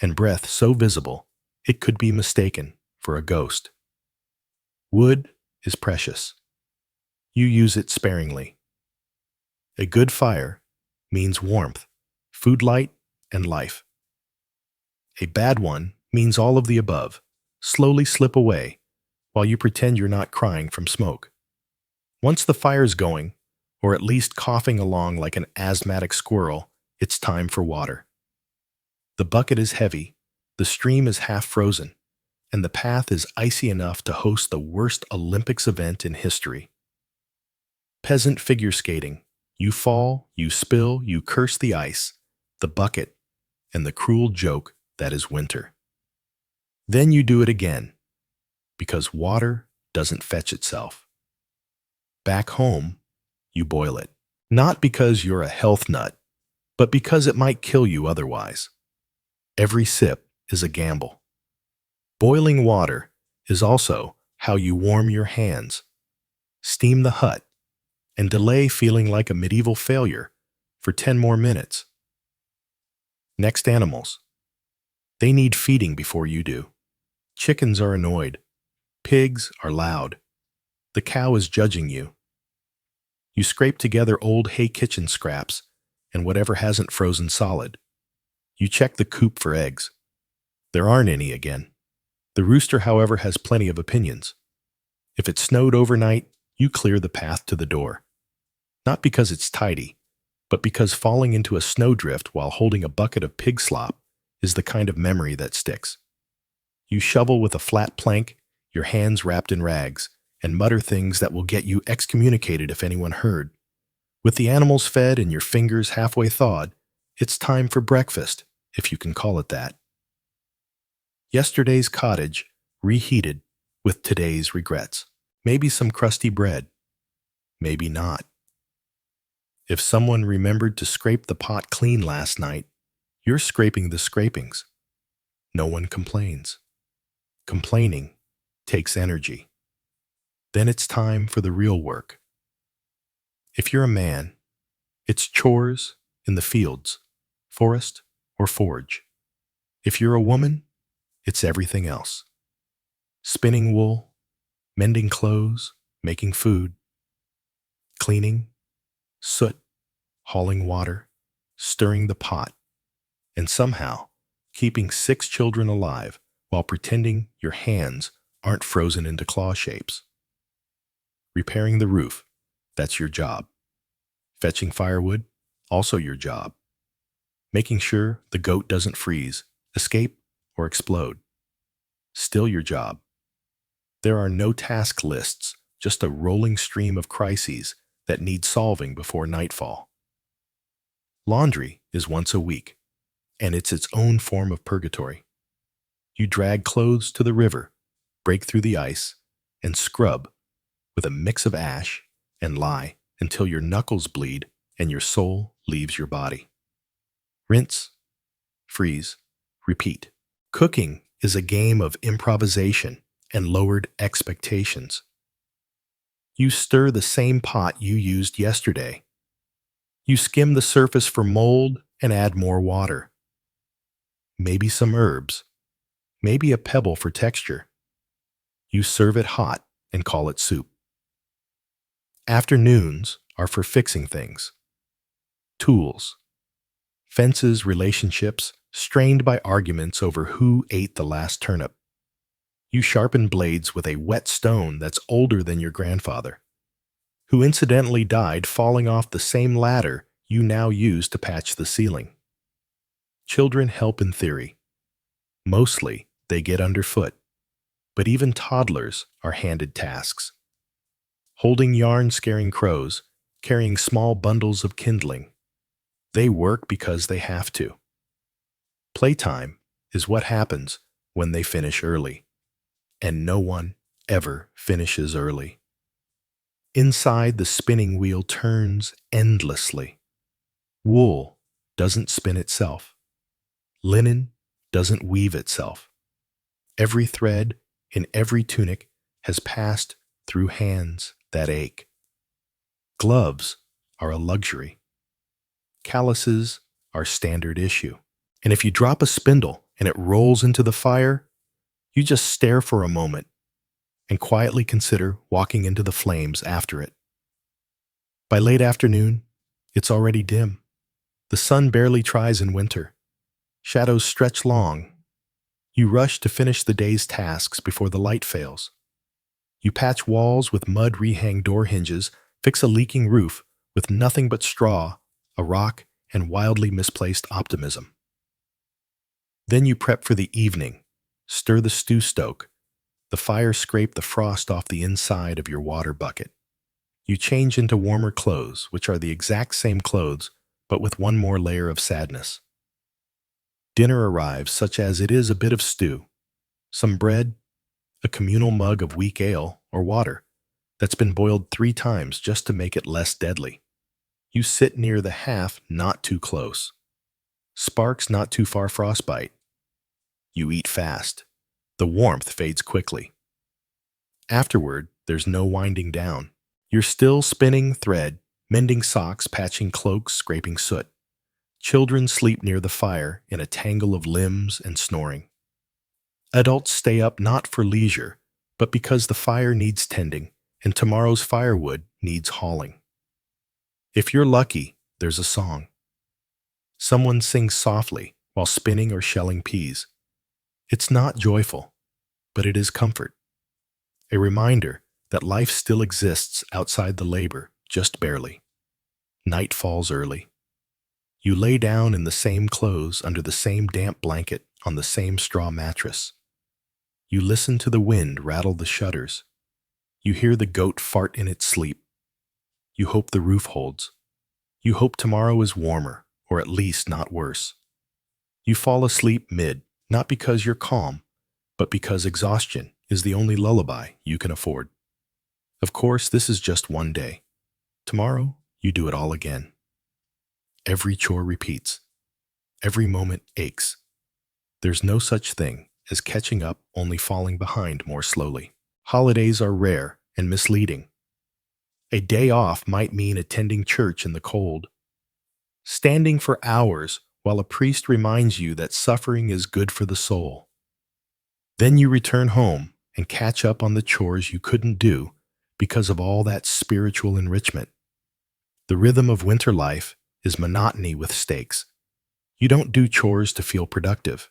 and breath so visible it could be mistaken for a ghost. Wood is precious. You use it sparingly. A good fire means warmth, food light, and life. A bad one means all of the above. Slowly slip away while you pretend you're not crying from smoke. Once the fire's going, or at least coughing along like an asthmatic squirrel, it's time for water. The bucket is heavy, the stream is half frozen, and the path is icy enough to host the worst Olympics event in history. Peasant figure skating. You fall, you spill, you curse the ice, the bucket, and the cruel joke that is winter. Then you do it again, because water doesn't fetch itself. Back home, you boil it. Not because you're a health nut, but because it might kill you otherwise. Every sip is a gamble. Boiling water is also how you warm your hands, steam the hut, and delay feeling like a medieval failure for 10 more minutes. Next, animals. They need feeding before you do. Chickens are annoyed. Pigs are loud. The cow is judging you. You scrape together old hay kitchen scraps and whatever hasn't frozen solid. You check the coop for eggs. There aren't any again. The rooster, however, has plenty of opinions. If it snowed overnight, you clear the path to the door. Not because it's tidy, but because falling into a snowdrift while holding a bucket of pig slop is the kind of memory that sticks. You shovel with a flat plank, your hands wrapped in rags, and mutter things that will get you excommunicated if anyone heard. With the animals fed and your fingers halfway thawed, it's time for breakfast, if you can call it that. Yesterday's cottage reheated with today's regrets. Maybe some crusty bread. Maybe not. If someone remembered to scrape the pot clean last night, you're scraping the scrapings. No one complains. Complaining takes energy. Then it's time for the real work. If you're a man, it's chores in the fields, forest, or forge. If you're a woman, it's everything else. Spinning wool, mending clothes, making food, cleaning, soot, hauling water, stirring the pot, and somehow keeping 6 children alive while pretending your hands aren't frozen into claw shapes. Repairing the roof, that's your job. Fetching firewood, also your job. Making sure the goat doesn't freeze, escape, or explode, still your job. There are no task lists, just a rolling stream of crises that need solving before nightfall. Laundry is once a week, and it's its own form of purgatory. You drag clothes to the river, break through the ice, and scrub with a mix of ash and lye until your knuckles bleed and your soul leaves your body. Rinse, freeze, repeat. Cooking is a game of improvisation and lowered expectations. You stir the same pot you used yesterday. You skim the surface for mold and add more water. Maybe some herbs. Maybe a pebble for texture. You serve it hot and call it soup. Afternoons are for fixing things. Tools. Fences relationships strained by arguments over who ate the last turnip. You sharpen blades with a wet stone that's older than your grandfather, who incidentally died falling off the same ladder you now use to patch the ceiling. Children help in theory. Mostly, they get underfoot, but even toddlers are handed tasks. Holding yarn scaring crows, carrying small bundles of kindling. They work because they have to. Playtime is what happens when they finish early, and no one ever finishes early. Inside, the spinning wheel turns endlessly. Wool doesn't spin itself. Linen doesn't weave itself. Every thread in every tunic has passed through hands that ache. Gloves are a luxury. Calluses are standard issue. And if you drop a spindle and it rolls into the fire, you just stare for a moment and quietly consider walking into the flames after it. By late afternoon, it's already dim. The sun barely tries in winter. Shadows stretch long. You rush to finish the day's tasks before the light fails. You patch walls with mud rehang door hinges, fix a leaking roof with nothing but straw, a rock, and wildly misplaced optimism. Then you prep for the evening, stir the stew stoke, the fire scrape the frost off the inside of your water bucket. You change into warmer clothes, which are the exact same clothes, but with one more layer of sadness. Dinner arrives, such as it is a bit of stew, some bread, a communal mug of weak ale or water that's been boiled 3 times just to make it less deadly. You sit near the half not too close. Sparks not too far frostbite. You eat fast. The warmth fades quickly. Afterward, there's no winding down. You're still spinning thread, mending socks, patching cloaks, scraping soot. Children sleep near the fire in a tangle of limbs and snoring. Adults stay up not for leisure, but because the fire needs tending and tomorrow's firewood needs hauling. If you're lucky, there's a song. Someone sings softly while spinning or shelling peas. It's not joyful, but it is comfort. A reminder that life still exists outside the labor, just barely. Night falls early. You lay down in the same clothes under the same damp blanket on the same straw mattress. You listen to the wind rattle the shutters. You hear the goat fart in its sleep. You hope the roof holds. You hope tomorrow is warmer, or at least not worse. You fall asleep mid, not because you're calm, but because exhaustion is the only lullaby you can afford. Of course, this is just one day. Tomorrow, you do it all again. Every chore repeats. Every moment aches. There's no such thing as catching up, only falling behind more slowly. Holidays are rare and misleading. A day off might mean attending church in the cold, standing for hours while a priest reminds you that suffering is good for the soul. Then you return home and catch up on the chores you couldn't do because of all that spiritual enrichment. The rhythm of winter life is monotony with stakes. You don't do chores to feel productive.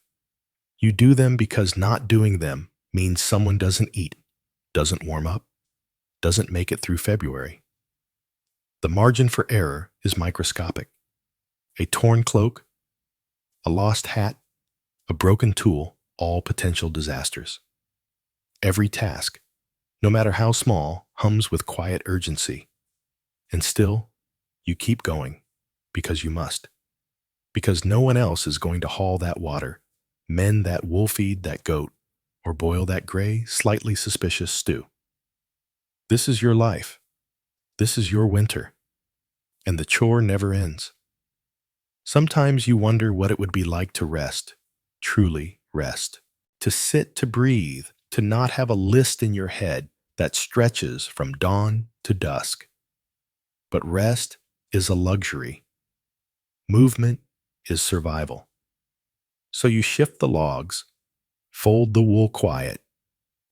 You do them because not doing them means someone doesn't eat, doesn't warm up, doesn't make it through February. The margin for error is microscopic. A torn cloak, a lost hat, a broken tool, all potential disasters. Every task, no matter how small, hums with quiet urgency. And still, you keep going because you must. Because no one else is going to haul that water, mend that wool, feed that goat, or boil that gray, slightly suspicious stew. This is your life. This is your winter. And the chore never ends. Sometimes you wonder what it would be like to rest, truly rest. To sit, to breathe, to not have a list in your head that stretches from dawn to dusk. But rest is a luxury. Movement is survival. So you shift the logs, fold the wool quiet,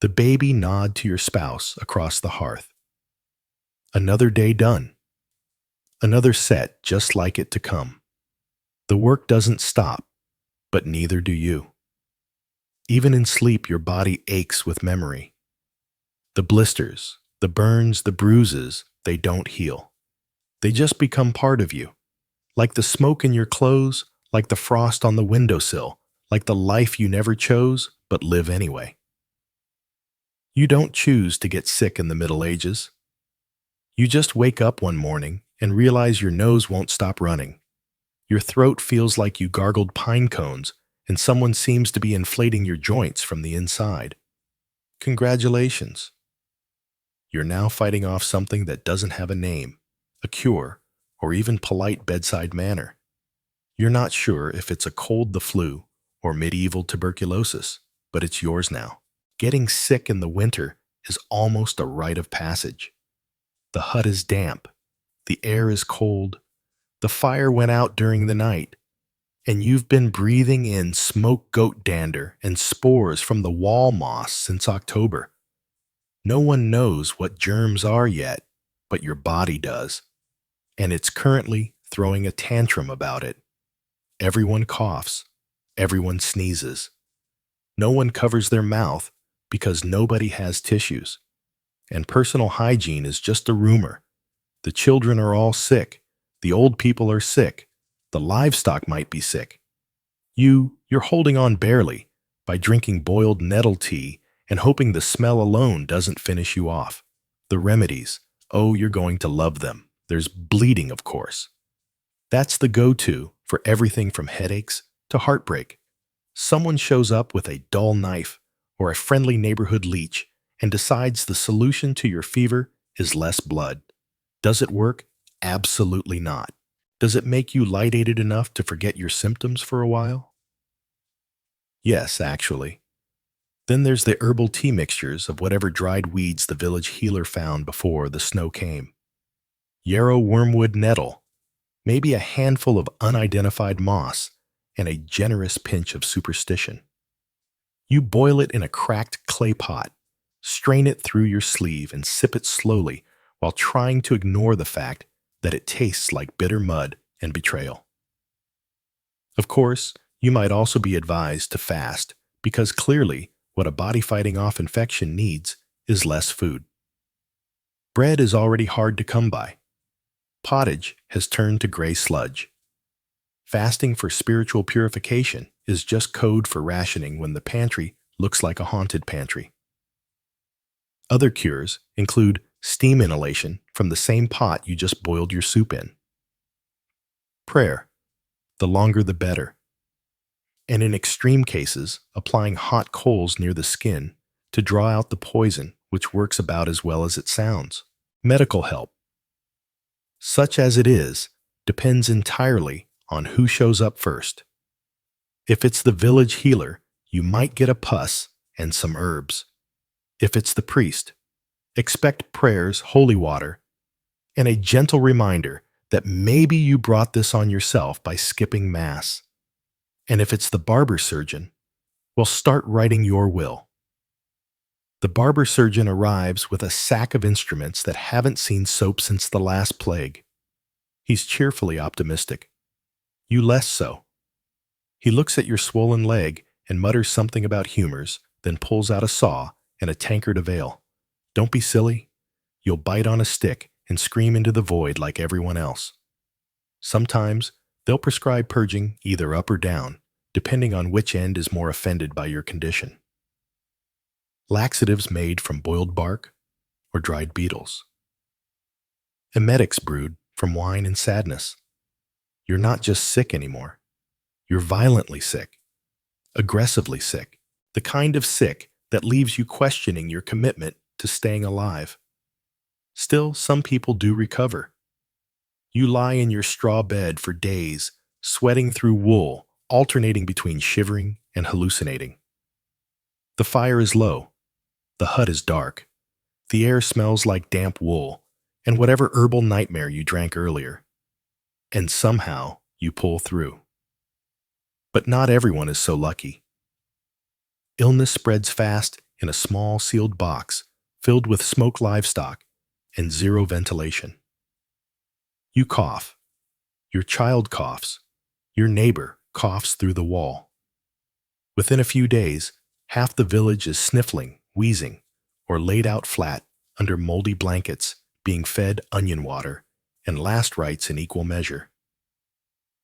the baby nod to your spouse across the hearth. Another day done. Another set just like it to come. The work doesn't stop, but neither do you. Even in sleep, your body aches with memory. The blisters, the burns, the bruises, they don't heal. They just become part of you. Like the smoke in your clothes, like the frost on the windowsill, like the life you never chose, but live anyway. You don't choose to get sick in the Middle Ages. You just wake up one morning and realize your nose won't stop running. Your throat feels like you gargled pine cones, and someone seems to be inflating your joints from the inside. Congratulations. You're now fighting off something that doesn't have a name, a cure, or even polite bedside manner. You're not sure if it's a cold, the flu, or medieval tuberculosis, but it's yours now. Getting sick in the winter is almost a rite of passage. The hut is damp, the air is cold, the fire went out during the night, and you've been breathing in smoke goat dander and spores from the wall moss since October. No one knows what germs are yet, but your body does, and it's currently throwing a tantrum about it. Everyone coughs, everyone sneezes. No one covers their mouth because nobody has tissues. And personal hygiene is just a rumor. The children are all sick, the old people are sick, the livestock might be sick. You're holding on barely by drinking boiled nettle tea and hoping the smell alone doesn't finish you off. The remedies, oh, you're going to love them. There's bleeding, of course. That's the go-to for everything from headaches to heartbreak. Someone shows up with a dull knife or a friendly neighborhood leech and decides the solution to your fever is less blood. Does it work? Absolutely not. Does it make you lightheaded enough to forget your symptoms for a while? Yes, actually. Then there's the herbal tea mixtures of whatever dried weeds the village healer found before the snow came. Yarrow wormwood nettle, maybe a handful of unidentified moss, and a generous pinch of superstition. You boil it in a cracked clay pot, strain it through your sleeve and sip it slowly while trying to ignore the fact that it tastes like bitter mud and betrayal. Of course, you might also be advised to fast because clearly what a body fighting off infection needs is less food. Bread is already hard to come by. Pottage has turned to gray sludge. Fasting for spiritual purification is just code for rationing when the pantry looks like a haunted pantry. Other cures include steam inhalation from the same pot you just boiled your soup in. Prayer, the longer the better. And in extreme cases, applying hot coals near the skin to draw out the poison, which works about as well as it sounds. Medical help. Such as it is, depends entirely on who shows up first. If it's the village healer, you might get a pus and some herbs. If it's the priest, expect prayers, holy water, and a gentle reminder that maybe you brought this on yourself by skipping Mass. And if it's the barber surgeon, well, start writing your will. The barber surgeon arrives with a sack of instruments that haven't seen soap since the last plague. He's cheerfully optimistic. You less so. He looks at your swollen leg and mutters something about humors, then pulls out a saw and a tankard of ale. Don't be silly. You'll bite on a stick and scream into the void like everyone else. Sometimes they'll prescribe purging either up or down, depending on which end is more offended by your condition. Laxatives made from boiled bark or dried beetles. Emetics brewed from wine and sadness. You're not just sick anymore. You're violently sick, aggressively sick, the kind of sick that leaves you questioning your commitment to staying alive. Still, some people do recover. You lie in your straw bed for days, sweating through wool, alternating between shivering and hallucinating. The fire is low. The hut is dark. The air smells like damp wool and whatever herbal nightmare you drank earlier. And somehow you pull through. But not everyone is so lucky. Illness spreads fast in a small sealed box filled with smoked livestock and zero ventilation. You cough. Your child coughs. Your neighbor coughs through the wall. Within a few days, half the village is sniffling, wheezing, or laid out flat under moldy blankets, being fed onion water and last rites in equal measure.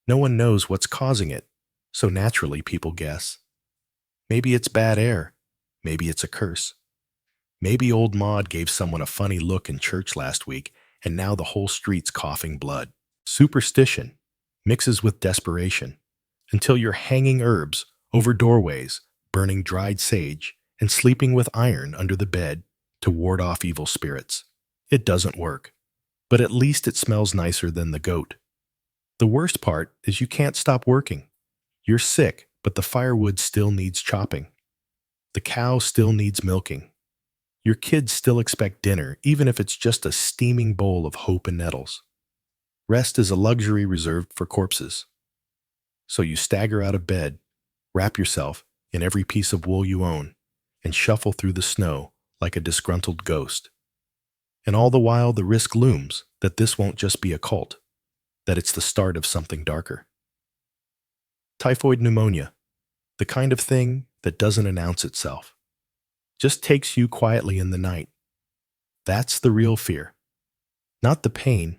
No one knows what's causing it, so naturally people guess. Maybe it's bad air. Maybe it's a curse. Maybe old Maud gave someone a funny look in church last week, and now the whole street's coughing blood. Superstition mixes with desperation, until you're hanging herbs over doorways, burning dried sage, and sleeping with iron under the bed to ward off evil spirits. It doesn't work, but at least it smells nicer than the goat. The worst part is you can't stop working. You're sick, but the firewood still needs chopping. The cow still needs milking. Your kids still expect dinner, even if it's just a steaming bowl of hope and nettles. Rest is a luxury reserved for corpses. So you stagger out of bed, wrap yourself in every piece of wool you own, and shuffle through the snow like a disgruntled ghost. And all the while the risk looms that this won't just be a cult, that it's the start of something darker. Typhoid pneumonia, the kind of thing that doesn't announce itself, just takes you quietly in the night. That's the real fear. Not the pain,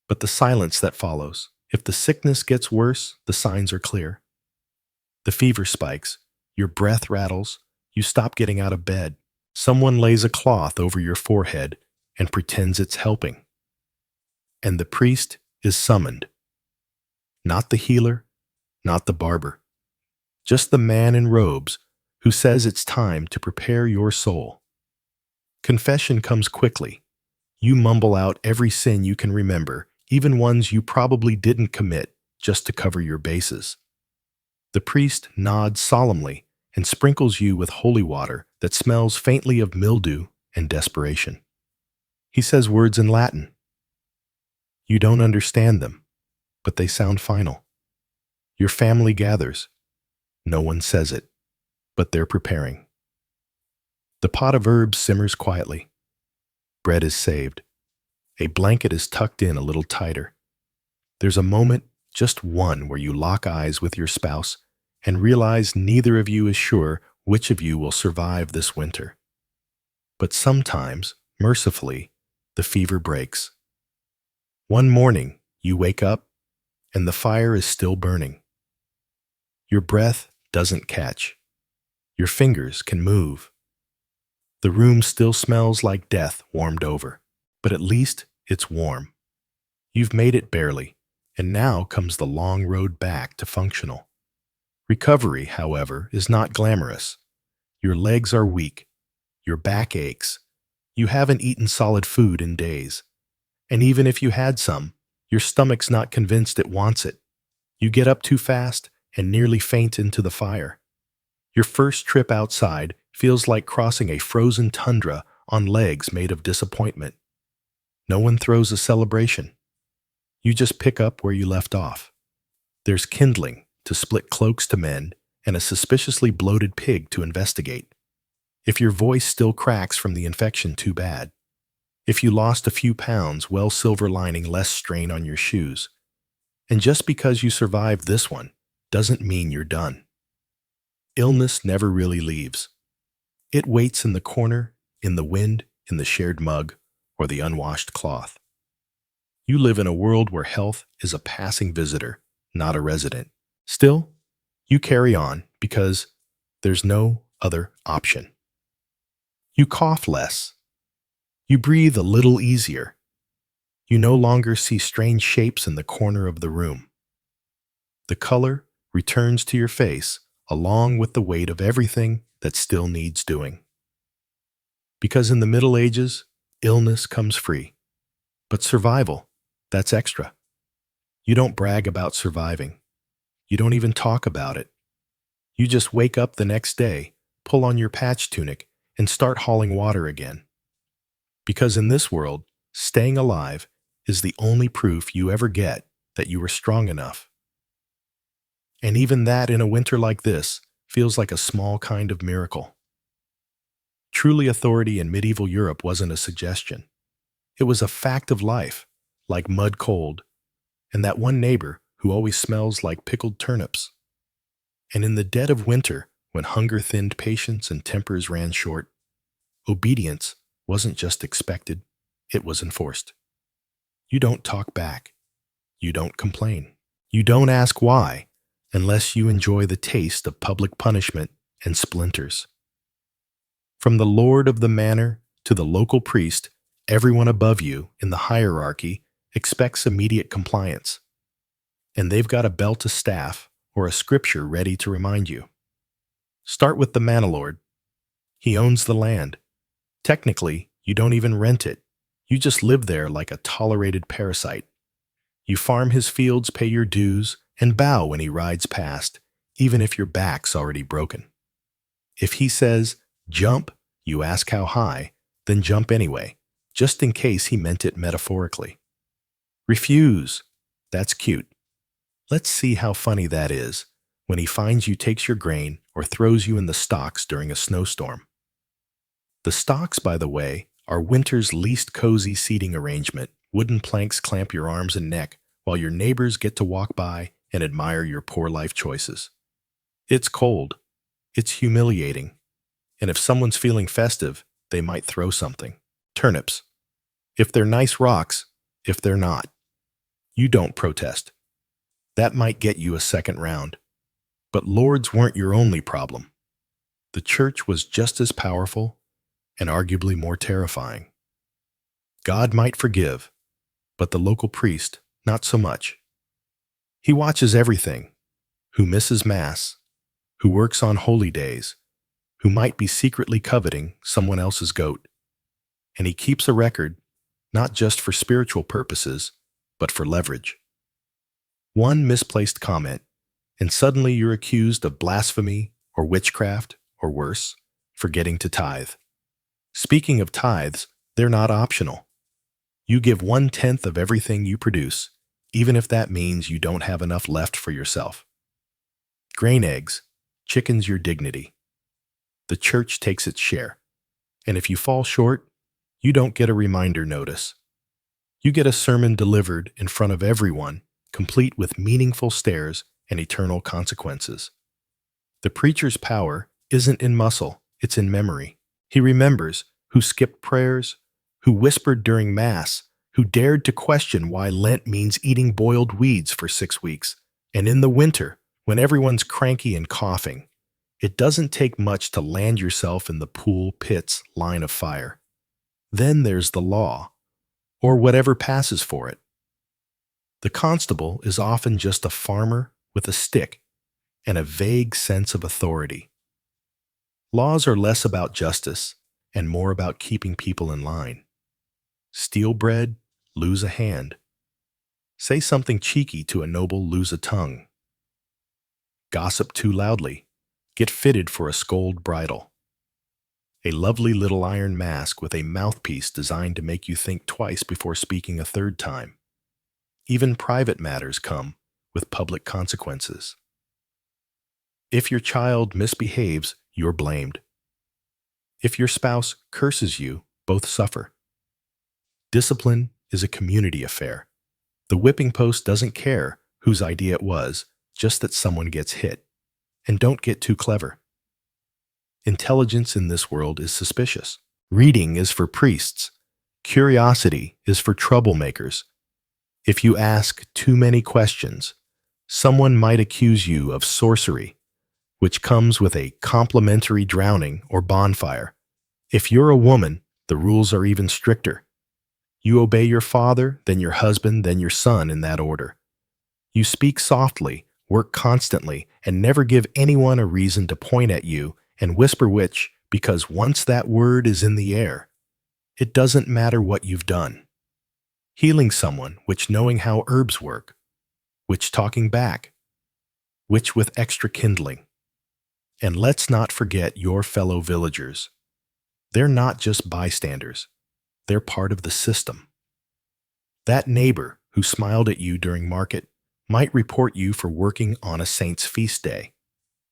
but the silence that follows. If the sickness gets worse, the signs are clear. The fever spikes, your breath rattles, you stop getting out of bed. Someone lays a cloth over your forehead and pretends it's helping. And the priest is summoned. Not the healer, not the barber. Just the man in robes who says it's time to prepare your soul. Confession comes quickly. You mumble out every sin you can remember, even ones you probably didn't commit, just to cover your bases. The priest nods solemnly and sprinkles you with holy water that smells faintly of mildew and desperation. He says words in Latin. You don't understand them, but they sound final. Your family gathers. No one says it, but they're preparing. The pot of herbs simmers quietly. Bread is saved. A blanket is tucked in a little tighter. There's a moment, just one, where you lock eyes with your spouse and realize neither of you is sure which of you will survive this winter. But sometimes, mercifully, the fever breaks. One morning, you wake up, and the fire is still burning. Your breath doesn't catch. Your fingers can move. The room still smells like death warmed over, but at least it's warm. You've made it barely, and now comes the long road back to functional. Recovery, however, is not glamorous. Your legs are weak. Your back aches. You haven't eaten solid food in days. And even if you had some, Your stomach's not convinced it wants it. You get up too fast and nearly faint into the fire. Your first trip outside feels like crossing a frozen tundra on legs made of disappointment. No one throws a celebration. You just pick up where you left off. There's kindling to split cloaks to mend and a suspiciously bloated pig to investigate. If your voice still cracks from the infection, too bad. If you lost a few pounds, well, silver lining less strain on your shoes. And just because you survived this one doesn't mean you're done. Illness never really leaves. It waits in the corner, in the wind, in the shared mug, or the unwashed cloth. You live in a world where health is a passing visitor, not a resident. Still, you carry on because there's no other option. You cough less. You breathe a little easier. You no longer see strange shapes in the corner of the room. The color returns to your face along with the weight of everything that still needs doing. Because in the Middle Ages, illness comes free. But survival, that's extra. You don't brag about surviving. You don't even talk about it. You just wake up the next day, pull on your patch tunic, and start hauling water again. Because in this world, staying alive is the only proof you ever get that you were strong enough. And even that in a winter like this feels like a small kind of miracle. Truly, authority in medieval Europe wasn't a suggestion. It was a fact of life, like mud cold, and that one neighbor who always smells like pickled turnips. And in the dead of winter, when hunger thinned patience and tempers ran short, obedience wasn't just expected, it was enforced. You don't talk back. You don't complain. You don't ask why, unless you enjoy the taste of public punishment and splinters. From the lord of the manor to the local priest, everyone above you in the hierarchy expects immediate compliance. And they've got a belt of staff or a scripture ready to remind you. Start with the manor. He owns the land. Technically, you don't even rent it. You just live there like a tolerated parasite. You farm his fields, pay your dues, and bow when he rides past, even if your back's already broken. If he says, jump, you ask how high, then jump anyway, just in case he meant it metaphorically. Refuse. That's cute. Let's see how funny that is when he finds you, takes your grain, or throws you in the stocks during a snowstorm. The stocks, by the way, are winter's least cozy seating arrangement. Wooden planks clamp your arms and neck while your neighbors get to walk by and admire your poor life choices. It's cold. It's humiliating. And if someone's feeling festive, they might throw something. Turnips. If they're nice rocks, if they're not. You don't protest. That might get you a second round. But lords weren't your only problem. The church was just as powerful and arguably more terrifying. God might forgive, but the local priest, not so much. He watches everything: who misses Mass, who works on holy days, who might be secretly coveting someone else's goat. And he keeps a record, not just for spiritual purposes, but for leverage. One misplaced comment, and suddenly you're accused of blasphemy or witchcraft, or worse, forgetting to tithe. Speaking of tithes, they're not optional. You give 1/10 of everything you produce, even if that means you don't have enough left for yourself. Grain eggs, chickens your dignity. The church takes its share, and if you fall short, you don't get a reminder notice. You get a sermon delivered in front of everyone, complete with meaningful stares and eternal consequences. The preacher's power isn't in muscle, it's in memory. He remembers who skipped prayers, who whispered during Mass, who dared to question why Lent means eating boiled weeds for 6 weeks. And in the winter, when everyone's cranky and coughing, it doesn't take much to land yourself in the pool pit's line of fire. Then there's the law, or whatever passes for it. The constable is often just a farmer with a stick and a vague sense of authority. Laws are less about justice and more about keeping people in line. Steal bread, lose a hand. Say something cheeky to a noble, lose a tongue. Gossip too loudly, get fitted for a scold bridle. A lovely little iron mask with a mouthpiece designed to make you think twice before speaking a third time. Even private matters come with public consequences. If your child misbehaves, you're blamed. If your spouse curses you, both suffer. Discipline is a community affair. The whipping post doesn't care whose idea it was, just that someone gets hit. And don't get too clever. Intelligence in this world is suspicious. Reading is for priests. Curiosity is for troublemakers. If you ask too many questions, someone might accuse you of sorcery, which comes with a complimentary drowning or bonfire. If you're a woman, the rules are even stricter. You obey your father, then your husband, then your son in that order. You speak softly, work constantly, and never give anyone a reason to point at you and whisper which, because once that word is in the air, it doesn't matter what you've done. Healing someone, which knowing how herbs work, which talking back, which with extra kindling. And let's not forget your fellow villagers. They're not just bystanders. They're part of the system. That neighbor who smiled at you during market might report you for working on a saint's feast day.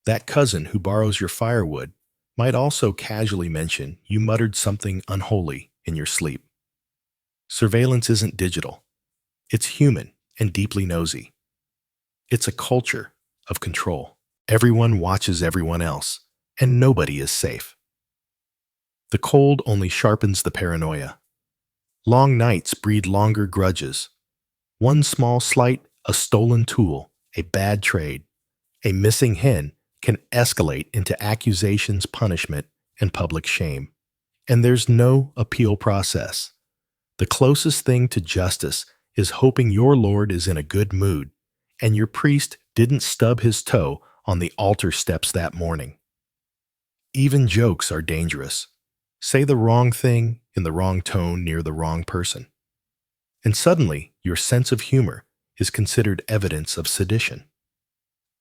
That cousin who borrows your firewood might also casually mention you muttered something unholy in your sleep. Surveillance isn't digital. It's human and deeply nosy. It's a culture of control. Everyone watches everyone else, and nobody is safe. The cold only sharpens the paranoia. Long nights breed longer grudges. One small slight, a stolen tool, a bad trade, a missing hen can escalate into accusations, punishment, and public shame. And there's no appeal process. The closest thing to justice is hoping your Lord is in a good mood and your priest didn't stub his toe on the altar steps that morning. Even jokes are dangerous. Say the wrong thing in the wrong tone near the wrong person. And suddenly, your sense of humor is considered evidence of sedition.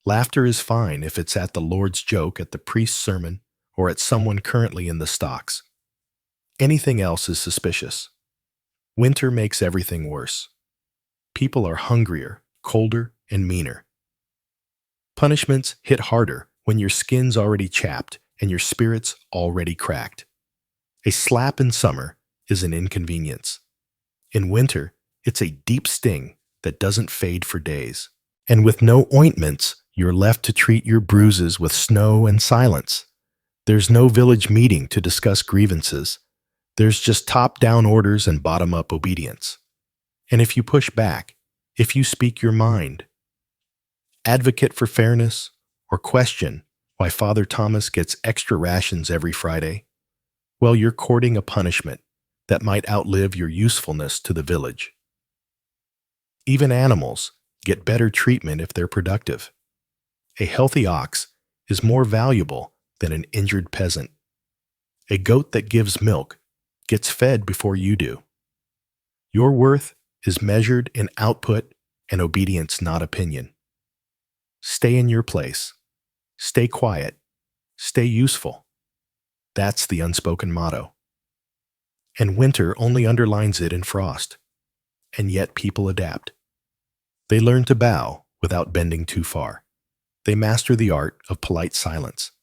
Laughter is fine if it's at the Lord's joke, at the priest's sermon, or at someone currently in the stocks. Anything else is suspicious. Winter makes everything worse. People are hungrier, colder, and meaner. Punishments hit harder when your skin's already chapped and your spirit's already cracked. A slap in summer is an inconvenience. In winter, it's a deep sting that doesn't fade for days. And with no ointments, you're left to treat your bruises with snow and silence. There's no village meeting to discuss grievances. There's just top-down orders and bottom-up obedience. And if you push back, if you speak your mind, advocate for fairness, or question why Father Thomas gets extra rations every Friday, well, you're courting a punishment that might outlive your usefulness to the village. Even animals get better treatment if they're productive. A healthy ox is more valuable than an injured peasant. A goat that gives milk gets fed before you do. Your worth is measured in output and obedience, not opinion. Stay in your place. Stay quiet. Stay useful. That's the unspoken motto. And winter only underlines it in frost. And yet people adapt. They learn to bow without bending too far. They master the art of polite silence.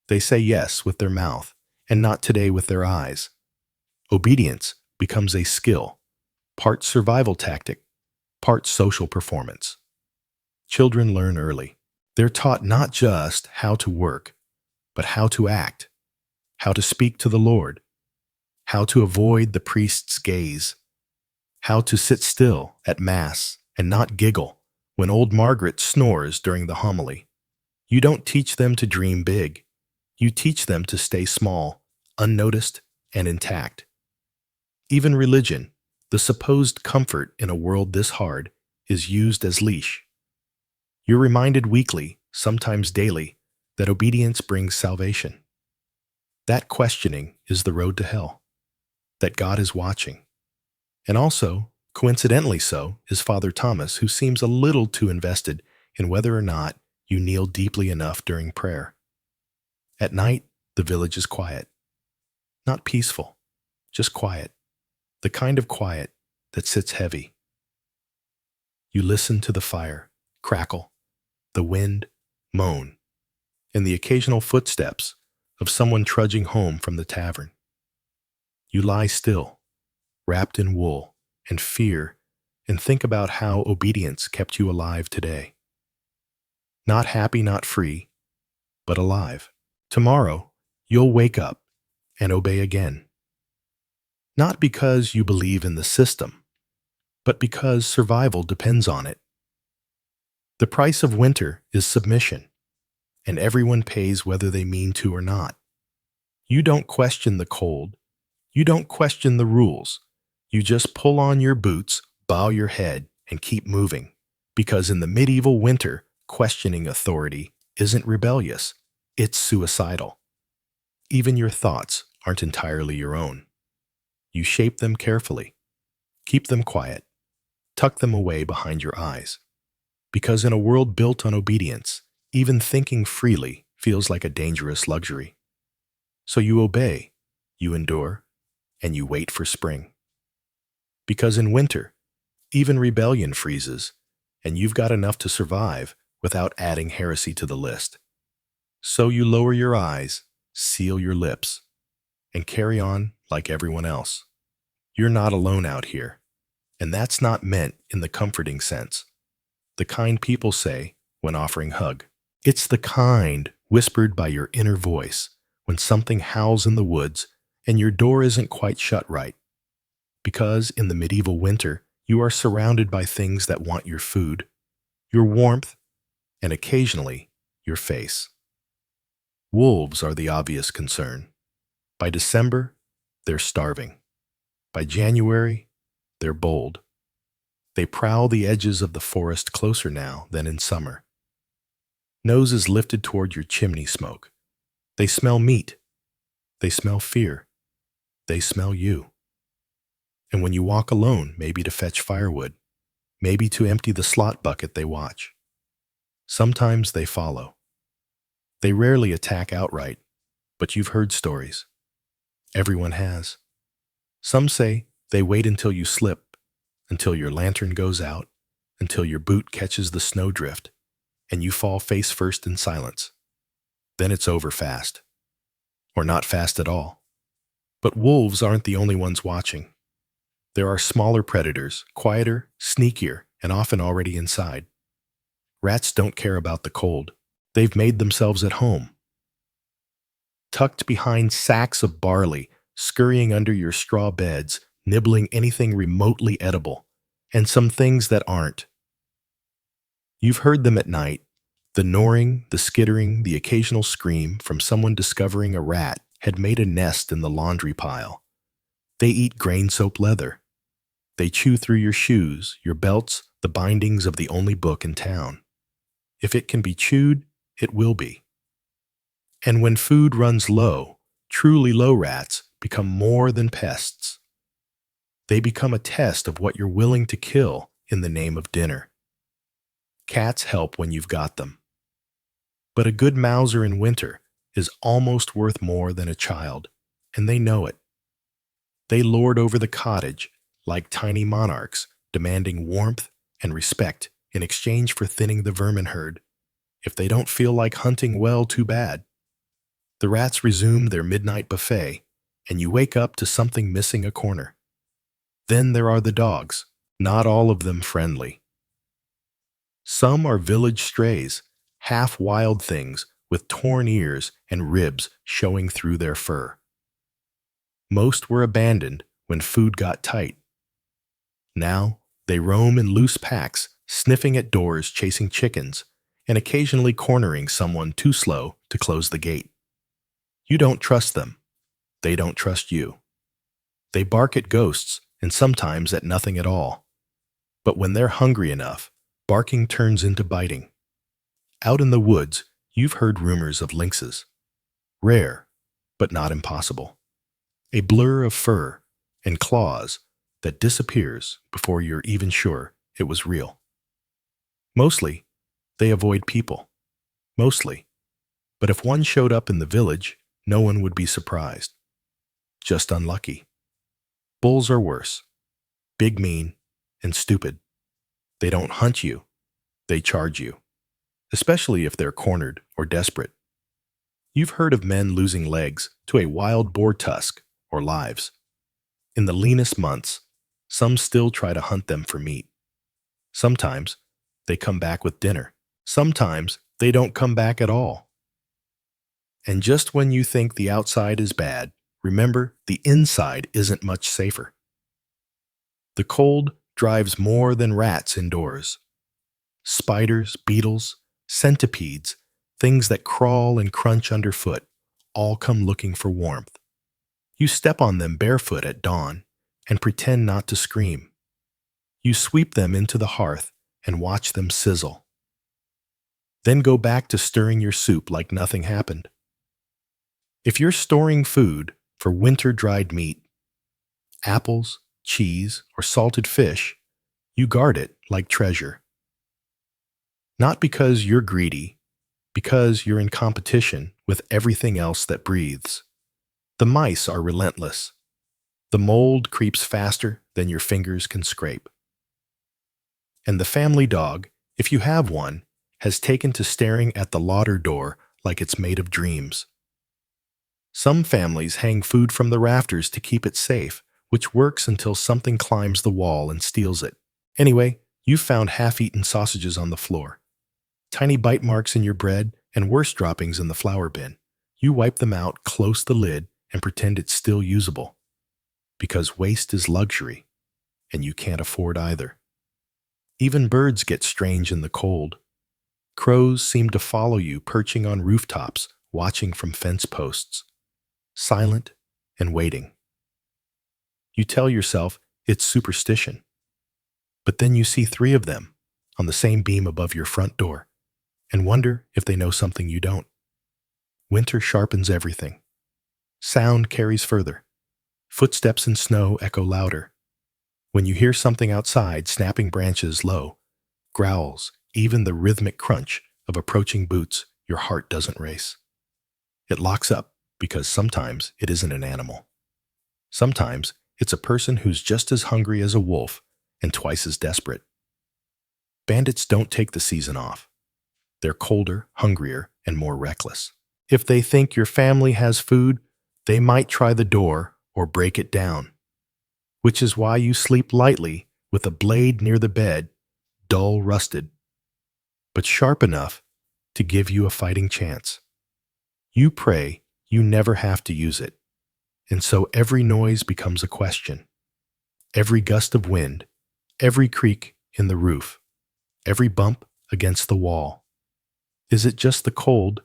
They say yes with their mouth and not today with their eyes. Obedience becomes a skill, part survival tactic, part social performance. Children learn early. They're taught not just how to work, but how to act, how to speak to the Lord, how to avoid the priest's gaze, how to sit still at Mass and not giggle when old Margaret snores during the homily. You don't teach them to dream big. You teach them to stay small, unnoticed, and intact. Even religion, the supposed comfort in a world this hard, is used as leash. You're reminded weekly, sometimes daily, that obedience brings salvation. That questioning is the road to hell, that God is watching, and also Coincidentally so is Father Thomas, who seems a little too invested in whether or not you kneel deeply enough during prayer. At night, the village is quiet. Not peaceful, just quiet. The kind of quiet that sits heavy. You listen to the fire crackle, the wind moan, and the occasional footsteps of someone trudging home from the tavern. You lie still, wrapped in wool and fear, and think about how obedience kept you alive today. Not happy, not free, but alive. Tomorrow, you'll wake up and obey again. Not because you believe in the system, but because survival depends on it. The price of winter is submission, and everyone pays whether they mean to or not. You don't question the cold. You don't question the rules. You just pull on your boots, bow your head, and keep moving. Because in the medieval winter, questioning authority isn't rebellious, it's suicidal. Even your thoughts aren't entirely your own. You shape them carefully. Keep them quiet. Tuck them away behind your eyes. Because in a world built on obedience, even thinking freely feels like a dangerous luxury. So you obey, you endure, and you wait for spring. Because in winter, even rebellion freezes, and you've got enough to survive without adding heresy to the list. So you lower your eyes, seal your lips, and carry on like everyone else. You're not alone out here, and that's not meant in the comforting sense, the kind people say when offering hug. It's the kind whispered by your inner voice when something howls in the woods and your door isn't quite shut right. Because in the medieval winter, you are surrounded by things that want your food, your warmth, and occasionally your face. Wolves are the obvious concern. By December, they're starving. By January, they're bold. They prowl the edges of the forest closer now than in summer. Noses lifted toward your chimney smoke. They smell meat. They smell fear. They smell you. And when you walk alone, maybe to fetch firewood, maybe to empty the slot bucket they watch. Sometimes they follow. They rarely attack outright, but you've heard stories. Everyone has. Some say they wait until you slip, until your lantern goes out, until your boot catches the snowdrift, and you fall face first in silence. Then it's over fast. Or not fast at all. But wolves aren't the only ones watching. There are smaller predators, quieter, sneakier, and often already inside. Rats don't care about the cold. They've made themselves at home. Tucked behind sacks of barley, scurrying under your straw beds, nibbling anything remotely edible, and some things that aren't. You've heard them at night, the snoring, the skittering, the occasional scream from someone discovering a rat had made a nest in the laundry pile. They eat grain soap leather. They chew through your shoes, your belts, the bindings of the only book in town. If it can be chewed, it will be. And when food runs low, truly low rats become more than pests. They become a test of what you're willing to kill in the name of dinner. Cats help when you've got them. But a good Mauser in winter is almost worth more than a child, and they know it. They lord over the cottage like tiny monarchs, demanding warmth and respect in exchange for thinning the vermin herd. If they don't feel like hunting, well, too bad. The rats resume their midnight buffet, and you wake up to something missing a corner. Then there are the dogs, not all of them friendly. Some are village strays, half-wild things with torn ears and ribs showing through their fur. Most were abandoned when food got tight. Now they roam in loose packs, sniffing at doors, chasing chickens, and occasionally cornering someone too slow to close the gate. You don't trust them. They don't trust you. They bark at ghosts and sometimes at nothing at all. But when they're hungry enough, barking turns into biting. Out in the woods, you've heard rumors of lynxes. Rare, but not impossible. A blur of fur and claws that disappears before you're even sure it was real. Mostly, they avoid people. Mostly. But if one showed up in the village, no one would be surprised. Just unlucky. Bulls are worse. Big, mean, and stupid. They don't hunt you. They charge you. Especially if they're cornered or desperate. You've heard of men losing legs to a wild boar tusk or lives. In the leanest months, some still try to hunt them for meat. Sometimes they come back with dinner. Sometimes they don't come back at all. And just when you think the outside is bad, remember the inside isn't much safer. The cold drives more than rats indoors. Spiders, beetles, centipedes, things that crawl and crunch underfoot, all come looking for warmth. You step on them barefoot at dawn and pretend not to scream. You sweep them into the hearth and watch them sizzle. Then go back to stirring your soup like nothing happened. If you're storing food for winter-dried meat, apples, cheese, or salted fish, you guard it like treasure. Not because you're greedy, because you're in competition with everything else that breathes. The mice are relentless. The mold creeps faster than your fingers can scrape. And the family dog, if you have one, has taken to staring at the larder door like it's made of dreams. Some families hang food from the rafters to keep it safe, which works until something climbs the wall and steals it. Anyway, you found half-eaten sausages on the floor, tiny bite marks in your bread, and worse droppings in the flour bin. You wipe them out, close the lid, and pretend it's still usable. Because waste is luxury, and you can't afford either. Even birds get strange in the cold. Crows seem to follow you, perching on rooftops, watching from fence posts, silent and waiting. You tell yourself it's superstition. But then you see 3 of them on the same beam above your front door and wonder if they know something you don't. Winter sharpens everything. Sound carries further. Footsteps in snow echo louder. When you hear something outside snapping branches low, growls, even the rhythmic crunch of approaching boots, your heart doesn't race. It locks up because sometimes it isn't an animal. Sometimes it's a person who's just as hungry as a wolf and twice as desperate. Bandits don't take the season off. They're colder, hungrier, and more reckless. If they think your family has food, they might try the door or break it down. Which is why you sleep lightly with a blade near the bed, dull rusted, but sharp enough to give you a fighting chance. You pray you never have to use it, and so every noise becomes a question. Every gust of wind, every creak in the roof, every bump against the wall. Is it just the cold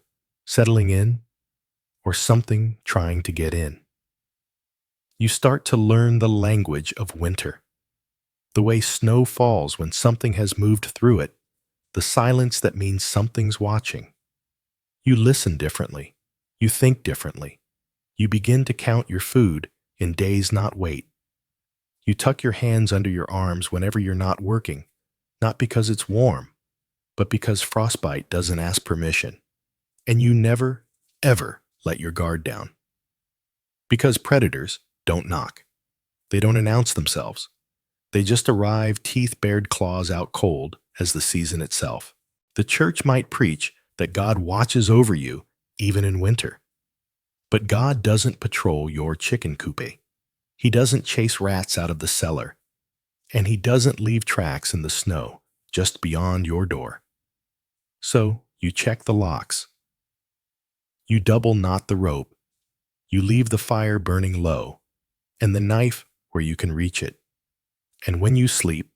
settling in, or something trying to get in? You start to learn the language of winter, the way snow falls when something has moved through it, the silence that means something's watching. You listen differently. You think differently. You begin to count your food in days, not weight. You tuck your hands under your arms whenever you're not working, not because it's warm, but because frostbite doesn't ask permission. And you never, ever let your guard down. Because predators don't knock. They don't announce themselves. They just arrive, teeth-bared, claws out cold as the season itself. The church might preach that God watches over you even in winter. But God doesn't patrol your chicken coop. He doesn't chase rats out of the cellar. And he doesn't leave tracks in the snow just beyond your door. So you check the locks. You double knot the rope. You leave the fire burning low and the knife where you can reach it. And when you sleep,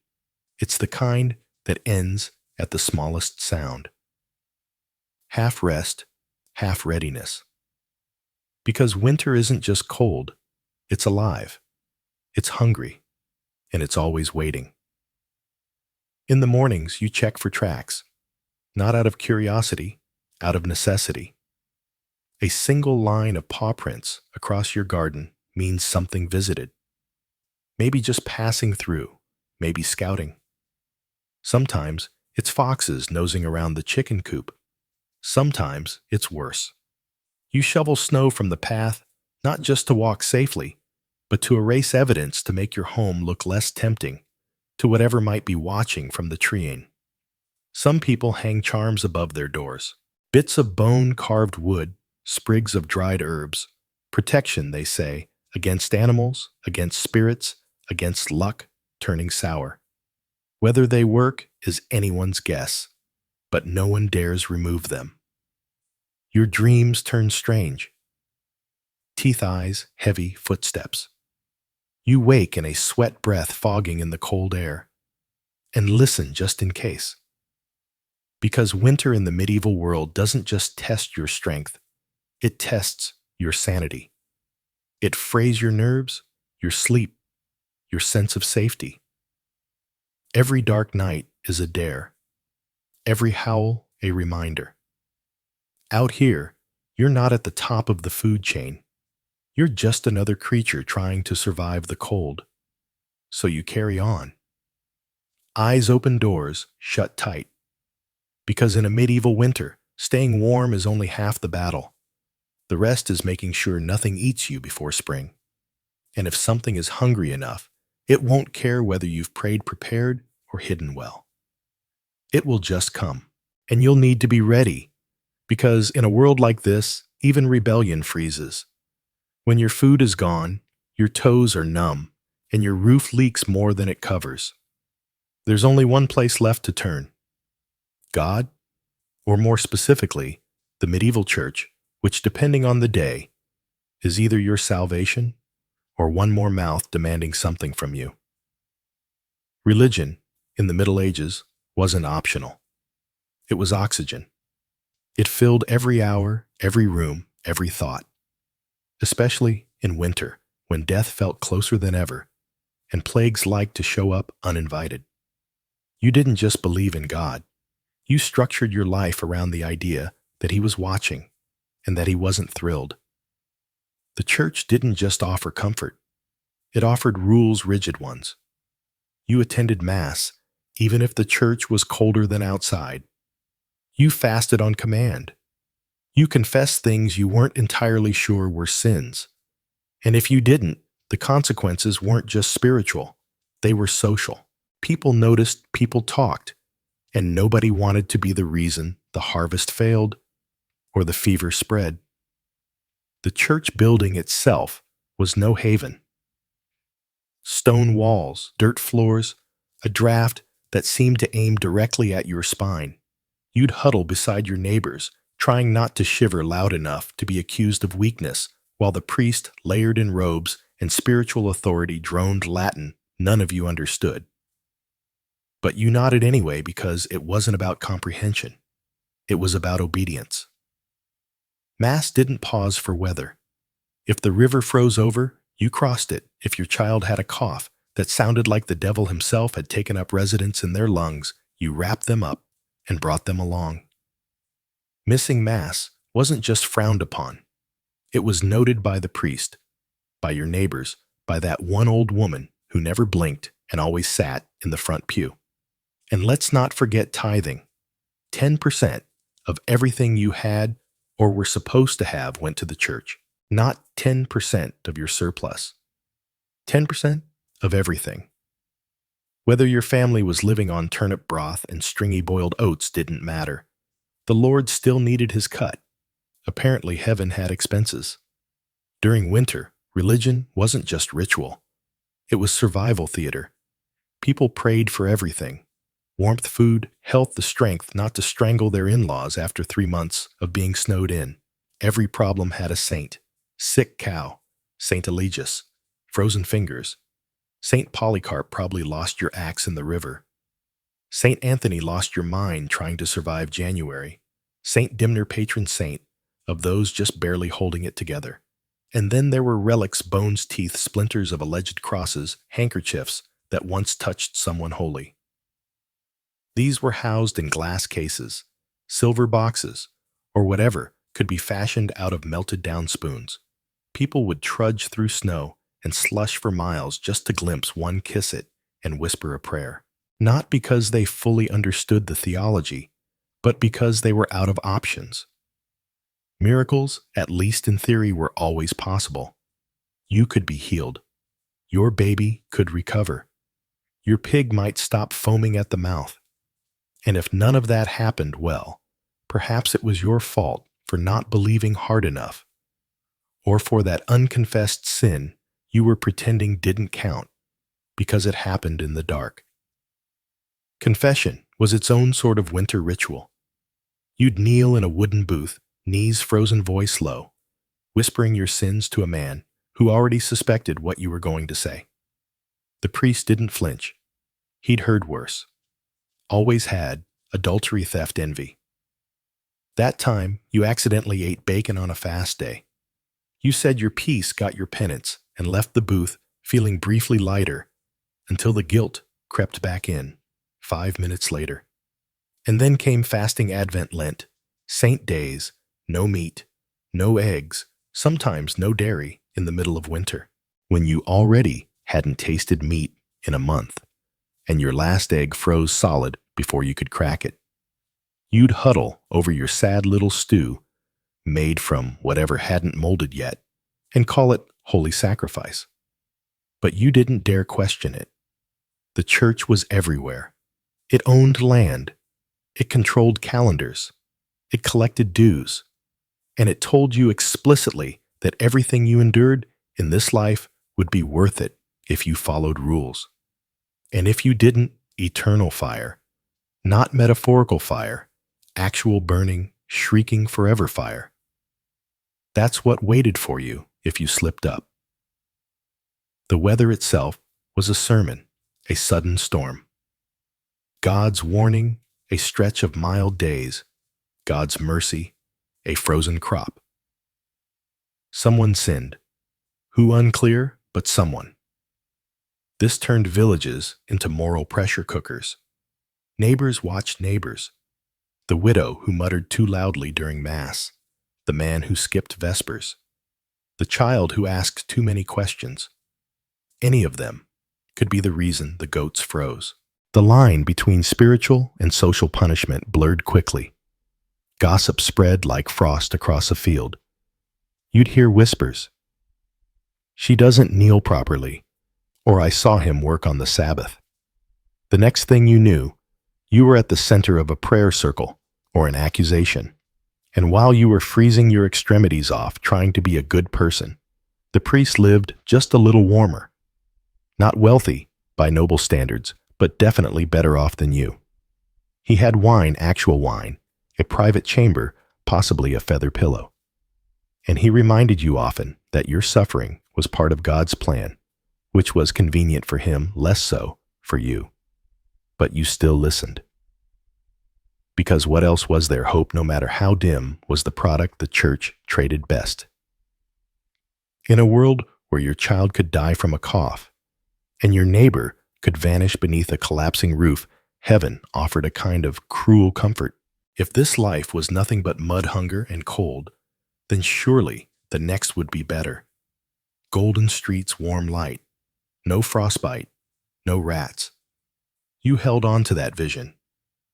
it's the kind that ends at the smallest sound. Half rest, half readiness. Because winter isn't just cold, it's alive, it's hungry, and it's always waiting. In the mornings, you check for tracks, not out of curiosity, out of necessity. A single line of paw prints across your garden means something visited. maybe just passing through, maybe scouting. Sometimes it's foxes nosing around the chicken coop. Sometimes it's worse. You shovel snow from the path, not just to walk safely, but to erase evidence to make your home look less tempting to whatever might be watching from the treeing. Some people hang charms above their doors. Bits of bone-carved wood, sprigs of dried herbs. Protection, they say, against animals, against spirits, against luck turning sour. Whether they work is anyone's guess, but no one dares remove them. Your dreams turn strange. Teeth eyes, heavy footsteps. You wake in a sweat breath fogging in the cold air. And listen just in case. Because winter in the medieval world doesn't just test your strength, it tests your sanity. It frays your nerves, your sleep, your sense of safety. Every dark night is a dare. Every howl a reminder. Out here, you're not at the top of the food chain. You're just another creature trying to survive the cold. So you carry on. Eyes open, doors shut tight. Because in a medieval winter, staying warm is only half the battle. The rest is making sure nothing eats you before spring. And if something is hungry enough, it won't care whether you've prayed prepared or hidden well. It will just come, and you'll need to be ready, because in a world like this, even rebellion freezes. When your food is gone, your toes are numb, and your roof leaks more than it covers. There's only one place left to turn. God, or more specifically, the medieval church, which, depending on the day, is either your salvation or one more mouth demanding something from you. Religion, in the Middle Ages, wasn't optional. It was oxygen. It filled every hour, every room, every thought. Especially in winter, when death felt closer than ever, and plagues liked to show up uninvited. You didn't just believe in God. You structured your life around the idea that He was watching and that He wasn't thrilled. The church didn't just offer comfort. It offered rules, rigid ones. You attended Mass, even if the church was colder than outside. You fasted on command. You confessed things you weren't entirely sure were sins. And if you didn't, the consequences weren't just spiritual. They were social. People noticed, people talked, and nobody wanted to be the reason the harvest failed or the fever spread. The church building itself was no haven. Stone walls, dirt floors, a draft that seemed to aim directly at your spine. You'd huddle beside your neighbors, trying not to shiver loud enough to be accused of weakness, while the priest, layered in robes and spiritual authority, droned Latin none of you understood. But you nodded anyway because it wasn't about comprehension. It was about obedience. Mass didn't pause for weather. If the river froze over, you crossed it. If your child had a cough that sounded like the devil himself had taken up residence in their lungs, you wrapped them up and brought them along. Missing Mass wasn't just frowned upon. It was noted by the priest, by your neighbors, by that one old woman who never blinked and always sat in the front pew. And let's not forget tithing. 10% of everything you had or were supposed to have went to the church. Not 10% of your surplus. 10% of everything. Whether your family was living on turnip broth and stringy boiled oats didn't matter. The Lord still needed His cut. Apparently, heaven had expenses. During winter, religion wasn't just ritual. It was survival theater. People prayed for everything. Warmth, food, health, the strength not to strangle their in-laws after 3 months of being snowed in. Every problem had a saint. Sick cow, Saint Eligius, frozen fingers. Saint Polycarp probably lost your axe in the river. Saint Anthony lost your mind trying to survive January. Saint Dimner, patron saint of those just barely holding it together. And then there were relics, bones, teeth, splinters of alleged crosses, handkerchiefs that once touched someone holy. These were housed in glass cases, silver boxes, or whatever could be fashioned out of melted down spoons. People would trudge through snow and slush for miles just to glimpse one, kiss it, and whisper a prayer. Not because they fully understood the theology, but because they were out of options. Miracles, at least in theory, were always possible. You could be healed. Your baby could recover. Your pig might stop foaming at the mouth. And if none of that happened, well, perhaps it was your fault for not believing hard enough, or for that unconfessed sin you were pretending didn't count because it happened in the dark. Confession was its own sort of winter ritual. You'd kneel in a wooden booth, knees frozen, voice low, whispering your sins to a man who already suspected what you were going to say. The priest didn't flinch. He'd heard worse. Always had: adultery, theft, envy. That time, you accidentally ate bacon on a fast day. You said your piece got your penance and left the booth feeling briefly lighter until the guilt crept back in 5 minutes later. And then came fasting Advent, Lent, saint days, no meat, no eggs, sometimes no dairy in the middle of winter, when you already hadn't tasted meat in a month, and your last egg froze solid before you could crack it. You'd huddle over your sad little stew, made from whatever hadn't molded yet, and call it holy sacrifice. But you didn't dare question it. The church was everywhere. It owned land. It controlled calendars. It collected dues. And it told you explicitly that everything you endured in this life would be worth it if you followed rules. And if you didn't, eternal fire. Not metaphorical fire, actual burning, shrieking forever fire. That's what waited for you if you slipped up. The weather itself was a sermon, a sudden storm. God's warning, a stretch of mild days. God's mercy, a frozen crop. Someone sinned. Who, unclear, but someone. This turned villages into moral pressure cookers. Neighbors watched neighbors. The widow who muttered too loudly during Mass. The man who skipped Vespers. The child who asked too many questions. Any of them could be the reason the goats froze. The line between spiritual and social punishment blurred quickly. Gossip spread like frost across a field. You'd hear whispers. She doesn't kneel properly, or I saw him work on the Sabbath. The next thing you knew, you were at the center of a prayer circle or an accusation. And while you were freezing your extremities off trying to be a good person, the priest lived just a little warmer. Not wealthy by noble standards, but definitely better off than you. He had wine, actual wine, a private chamber, possibly a feather pillow. And he reminded you often that your suffering was part of God's plan, which was convenient for him, less so for you. But you still listened. Because what else was there? Hope, no matter how dim, was the product the church traded best. In a world where your child could die from a cough, and your neighbor could vanish beneath a collapsing roof, heaven offered a kind of cruel comfort. If this life was nothing but mud, hunger, and cold, then surely the next would be better. Golden streets, warm light, no frostbite, no rats. You held on to that vision,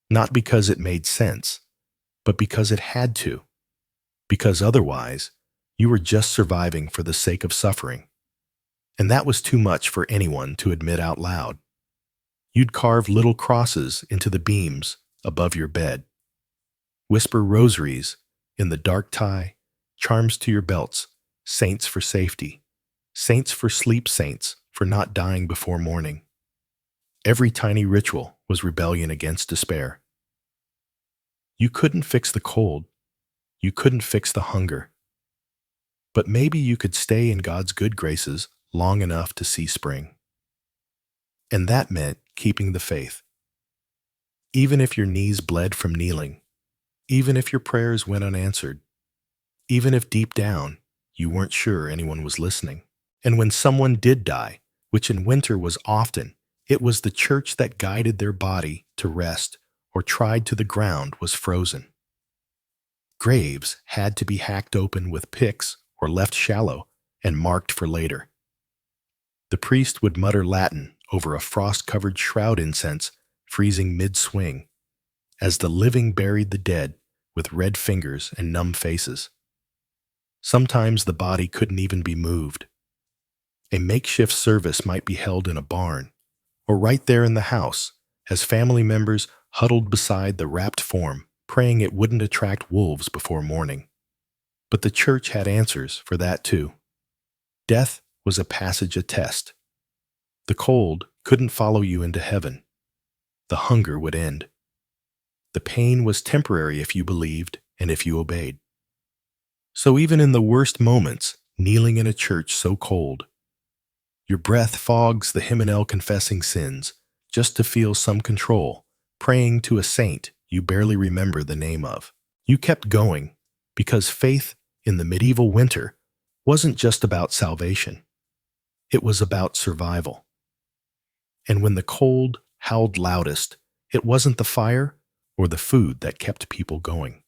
not because it made sense, but because it had to. Because otherwise, you were just surviving for the sake of suffering. And that was too much for anyone to admit out loud. You'd carve little crosses into the beams above your bed, whisper rosaries in the dark tie, charms to your belts, saints for safety, saints for sleep, saints for not dying before morning. Every tiny ritual was rebellion against despair. You couldn't fix the cold. You couldn't fix the hunger. But maybe you could stay in God's good graces long enough to see spring. And that meant keeping the faith. Even if your knees bled from kneeling, even if your prayers went unanswered, even if deep down you weren't sure anyone was listening. And when someone did die, which in winter was often, it was the church that guided their body to rest or tried to the ground was frozen. Graves had to be hacked open with picks or left shallow and marked for later. The priest would mutter Latin over a frost-covered shroud incense freezing mid-swing, as the living buried the dead with red fingers and numb faces. Sometimes the body couldn't even be moved. A makeshift service might be held in a barn, or right there in the house, as family members huddled beside the wrapped form, praying it wouldn't attract wolves before morning. But the church had answers for that too. Death was a passage attest. The cold couldn't follow you into heaven. The hunger would end. The pain was temporary if you believed and if you obeyed. So even in the worst moments, kneeling in a church so cold, your breath fogs the hymeneal confessing sins just to feel some control, praying to a saint you barely remember the name of. You kept going because faith in the medieval winter wasn't just about salvation. It was about survival. And when the cold howled loudest, it wasn't the fire or the food that kept people going.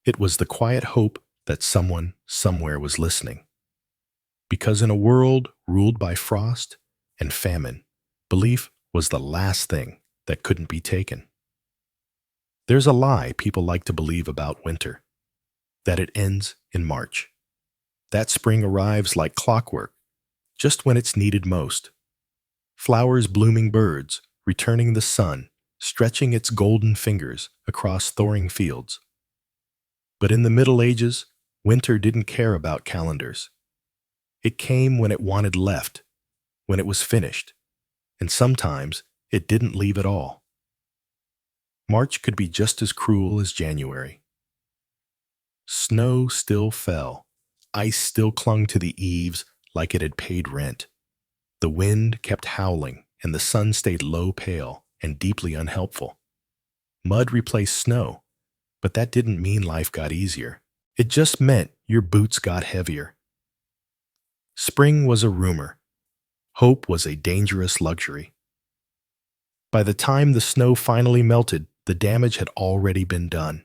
It was the quiet hope that someone somewhere was listening. Because in a world ruled by frost and famine, belief was the last thing that couldn't be taken. There's a lie people like to believe about winter, that it ends in March. That spring arrives like clockwork, just when it's needed most. Flowers blooming, birds returning the sun, stretching its golden fingers across thawing fields. But in the Middle Ages, winter didn't care about calendars. It came when it wanted left, when it was finished, and sometimes it didn't leave at all. March could be just as cruel as January. Snow still fell, ice still clung to the eaves like it had paid rent. The wind kept howling, and the sun stayed low, pale, and deeply unhelpful. Mud replaced snow, but that didn't mean life got easier. It just meant your boots got heavier. Spring was a rumor. Hope was a dangerous luxury. By the time the snow finally melted, the damage had already been done.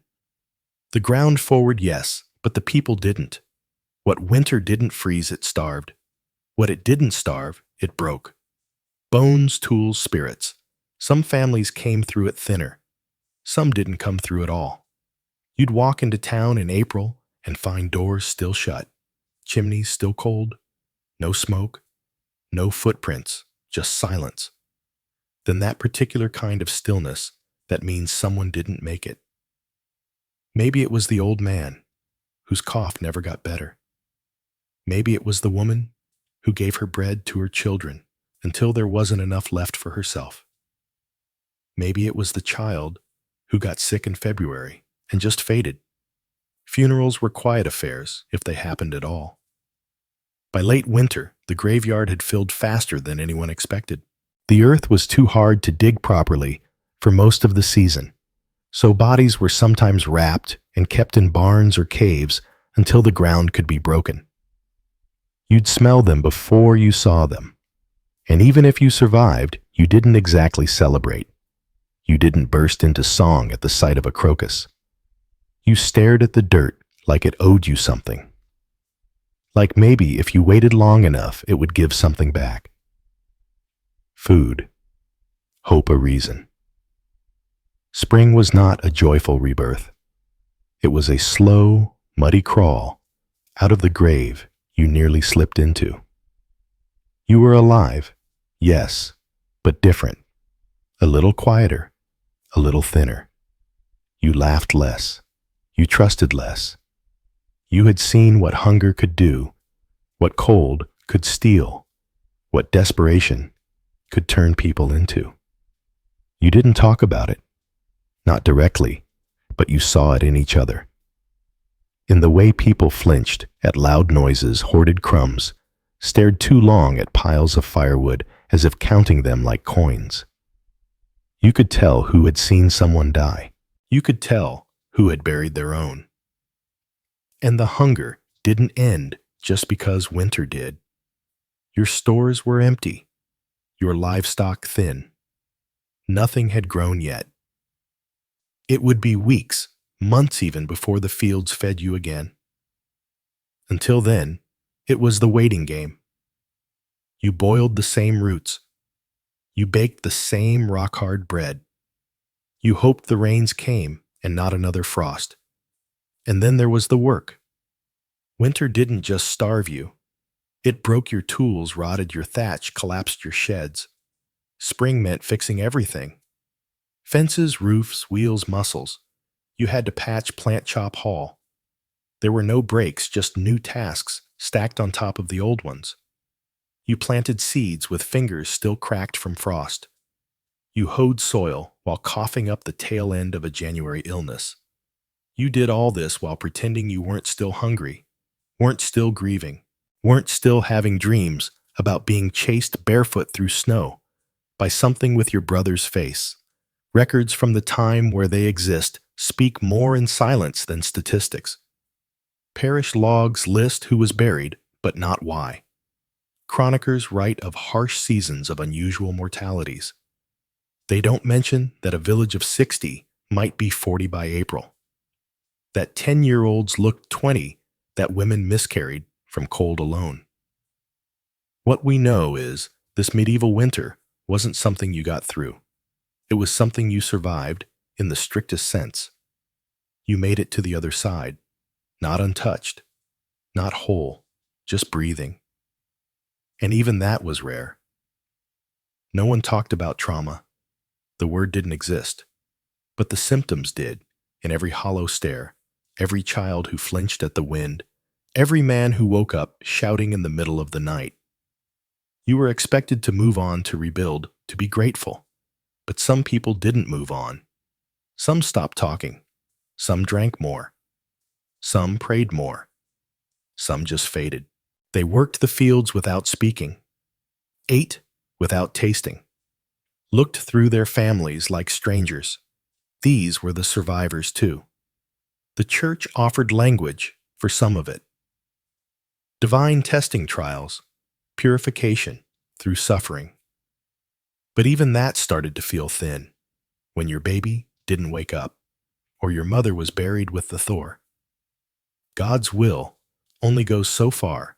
The ground forward, yes, but the people didn't. What winter didn't freeze, it starved. What it didn't starve, it broke. Bones, tools, spirits. Some families came through it thinner. Some didn't come through at all. You'd walk into town in April and find doors still shut, chimneys still cold, no smoke, no footprints, just silence. Then that particular kind of stillness that means someone didn't make it. Maybe it was the old man whose cough never got better. Maybe it was the woman who gave her bread to her children until there wasn't enough left for herself. Maybe it was the child who got sick in February and just faded. Funerals were quiet affairs, if they happened at all. By late winter, the graveyard had filled faster than anyone expected. The earth was too hard to dig properly for most of the season, so bodies were sometimes wrapped and kept in barns or caves until the ground could be broken. You'd smell them before you saw them, and even if you survived, you didn't exactly celebrate. You didn't burst into song at the sight of a crocus. You stared at the dirt like it owed you something. Like maybe if you waited long enough, it would give something back. Food. Hope a reason. Spring was not a joyful rebirth. It was a slow, muddy crawl out of the grave you nearly slipped into. You were alive, yes, but different. A little quieter, a little thinner. You laughed less. You trusted less. You had seen what hunger could do, what cold could steal, what desperation could turn people into. You didn't talk about it, not directly, but you saw it in each other. In the way people flinched at loud noises, hoarded crumbs, stared too long at piles of firewood as if counting them like coins. You could tell who had seen someone die. You could tell who had buried their own. And the hunger didn't end just because winter did. Your stores were empty, your livestock thin. Nothing had grown yet. It would be weeks, months even, before the fields fed you again. Until then, it was the waiting game. You boiled the same roots. You baked the same rock-hard bread. You hoped the rains came and not another frost. And then there was the work. Winter didn't just starve you. It broke your tools, rotted your thatch, collapsed your sheds. Spring meant fixing everything. Fences, roofs, wheels, muscles. You had to patch, plant, chop, haul. There were no breaks, just new tasks stacked on top of the old ones. You planted seeds with fingers still cracked from frost. You hoed soil while coughing up the tail end of a January illness. You did all this while pretending you weren't still hungry, weren't still grieving, weren't still having dreams about being chased barefoot through snow by something with your brother's face. Records from the time where they exist speak more in silence than statistics. Parish logs list who was buried, but not why. Chroniclers write of harsh seasons of unusual mortalities. They don't mention that a village of 60 might be 40 by April, that 10-year-olds looked 20, that women miscarried from cold alone. What we know is this medieval winter wasn't something you got through. It was something you survived in the strictest sense. You made it to the other side, not untouched, not whole, just breathing. And even that was rare. No one talked about trauma. The word didn't exist. But the symptoms did, in every hollow stare, every child who flinched at the wind, every man who woke up shouting in the middle of the night. You were expected to move on, to rebuild, to be grateful. But some people didn't move on. Some stopped talking. Some drank more. Some prayed more. Some just faded. They worked the fields without speaking, ate without tasting, looked through their families like strangers. These were the survivors too. The church offered language for some of it. Divine testing trials, purification through suffering. But even that started to feel thin when your baby didn't wake up or your mother was buried with the Thor. God's will only goes so far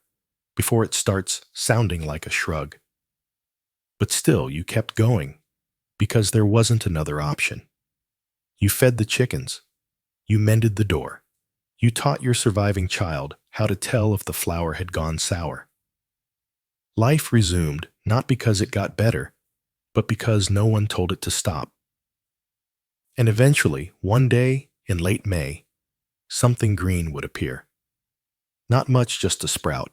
before it starts sounding like a shrug. But still, you kept going because there wasn't another option. You fed the chickens. You mended the door. You taught your surviving child how to tell if the flour had gone sour. Life resumed not because it got better, but because no one told it to stop. And eventually, one day in late May, something green would appear. Not much, just a sprout.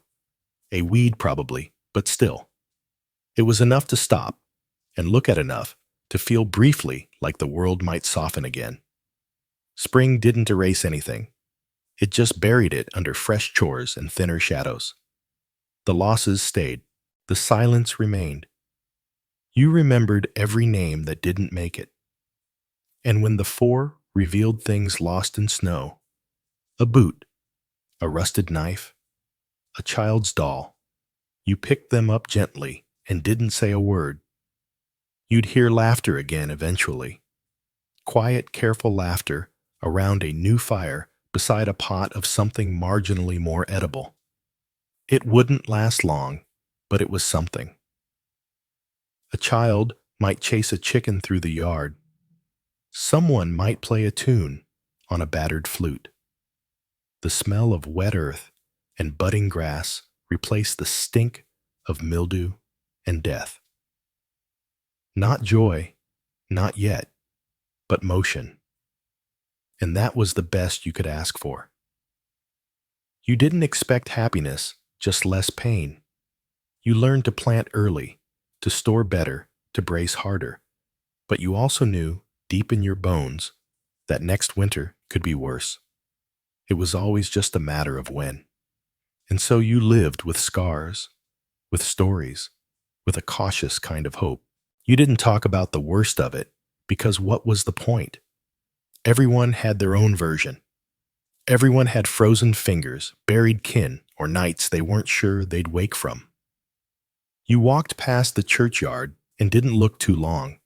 A weed probably, but still. It was enough to stop and look at enough to feel briefly like the world might soften again. Spring didn't erase anything. It just buried it under fresh chores and thinner shadows. The losses stayed. The silence remained. You remembered every name that didn't make it. And when the 4 revealed things lost in snow, a boot, a rusted knife, a child's doll, you picked them up gently and didn't say a word. You'd hear laughter again eventually. Quiet, careful laughter around a new fire beside a pot of something marginally more edible. It wouldn't last long, but it was something. A child might chase a chicken through the yard. Someone might play a tune on a battered flute. The smell of wet earth and budding grass replaced the stink of mildew and death. Not joy, not yet, but motion. And that was the best you could ask for. You didn't expect happiness, just less pain. You learned to plant early, to store better, to brace harder. But you also knew, deep in your bones, that next winter could be worse. It was always just a matter of when. And so you lived with scars, with stories, with a cautious kind of hope. You didn't talk about the worst of it, because what was the point? Everyone had their own version. Everyone had frozen fingers, buried kin, or nights they weren't sure they'd wake from. You walked past the churchyard and didn't look too long.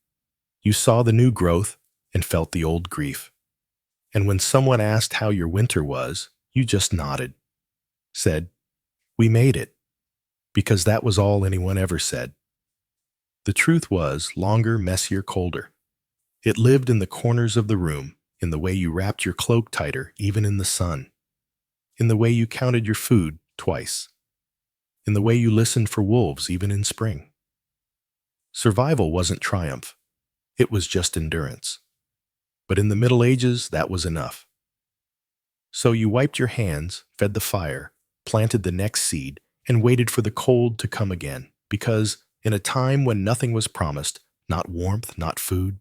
You saw the new growth and felt the old grief. And when someone asked how your winter was, you just nodded, said, "We made it." because that was all anyone ever said. The truth was longer, messier, colder. It lived in the corners of the room, in the way you wrapped your cloak tighter, even in the sun, in the way you counted your food twice, in the way you listened for wolves, even in spring. Survival wasn't triumph. It was just endurance. But in the Middle Ages, that was enough. So you wiped your hands, fed the fire, planted the next seed, and waited for the cold to come again, because in a time when nothing was promised, not warmth, not food,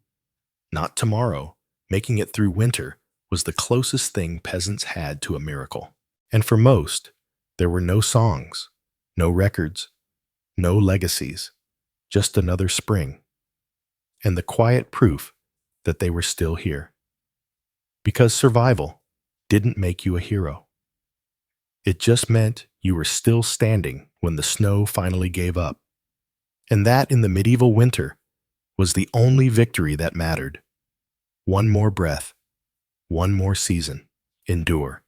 not tomorrow, making it through winter was the closest thing peasants had to a miracle. And for most, there were no songs, no records, no legacies, just another spring, and the quiet proof that they were still here. Because survival didn't make you a hero. It just meant you were still standing when the snow finally gave up. And that in the medieval winter was the only victory that mattered. One more breath, one more season, endure.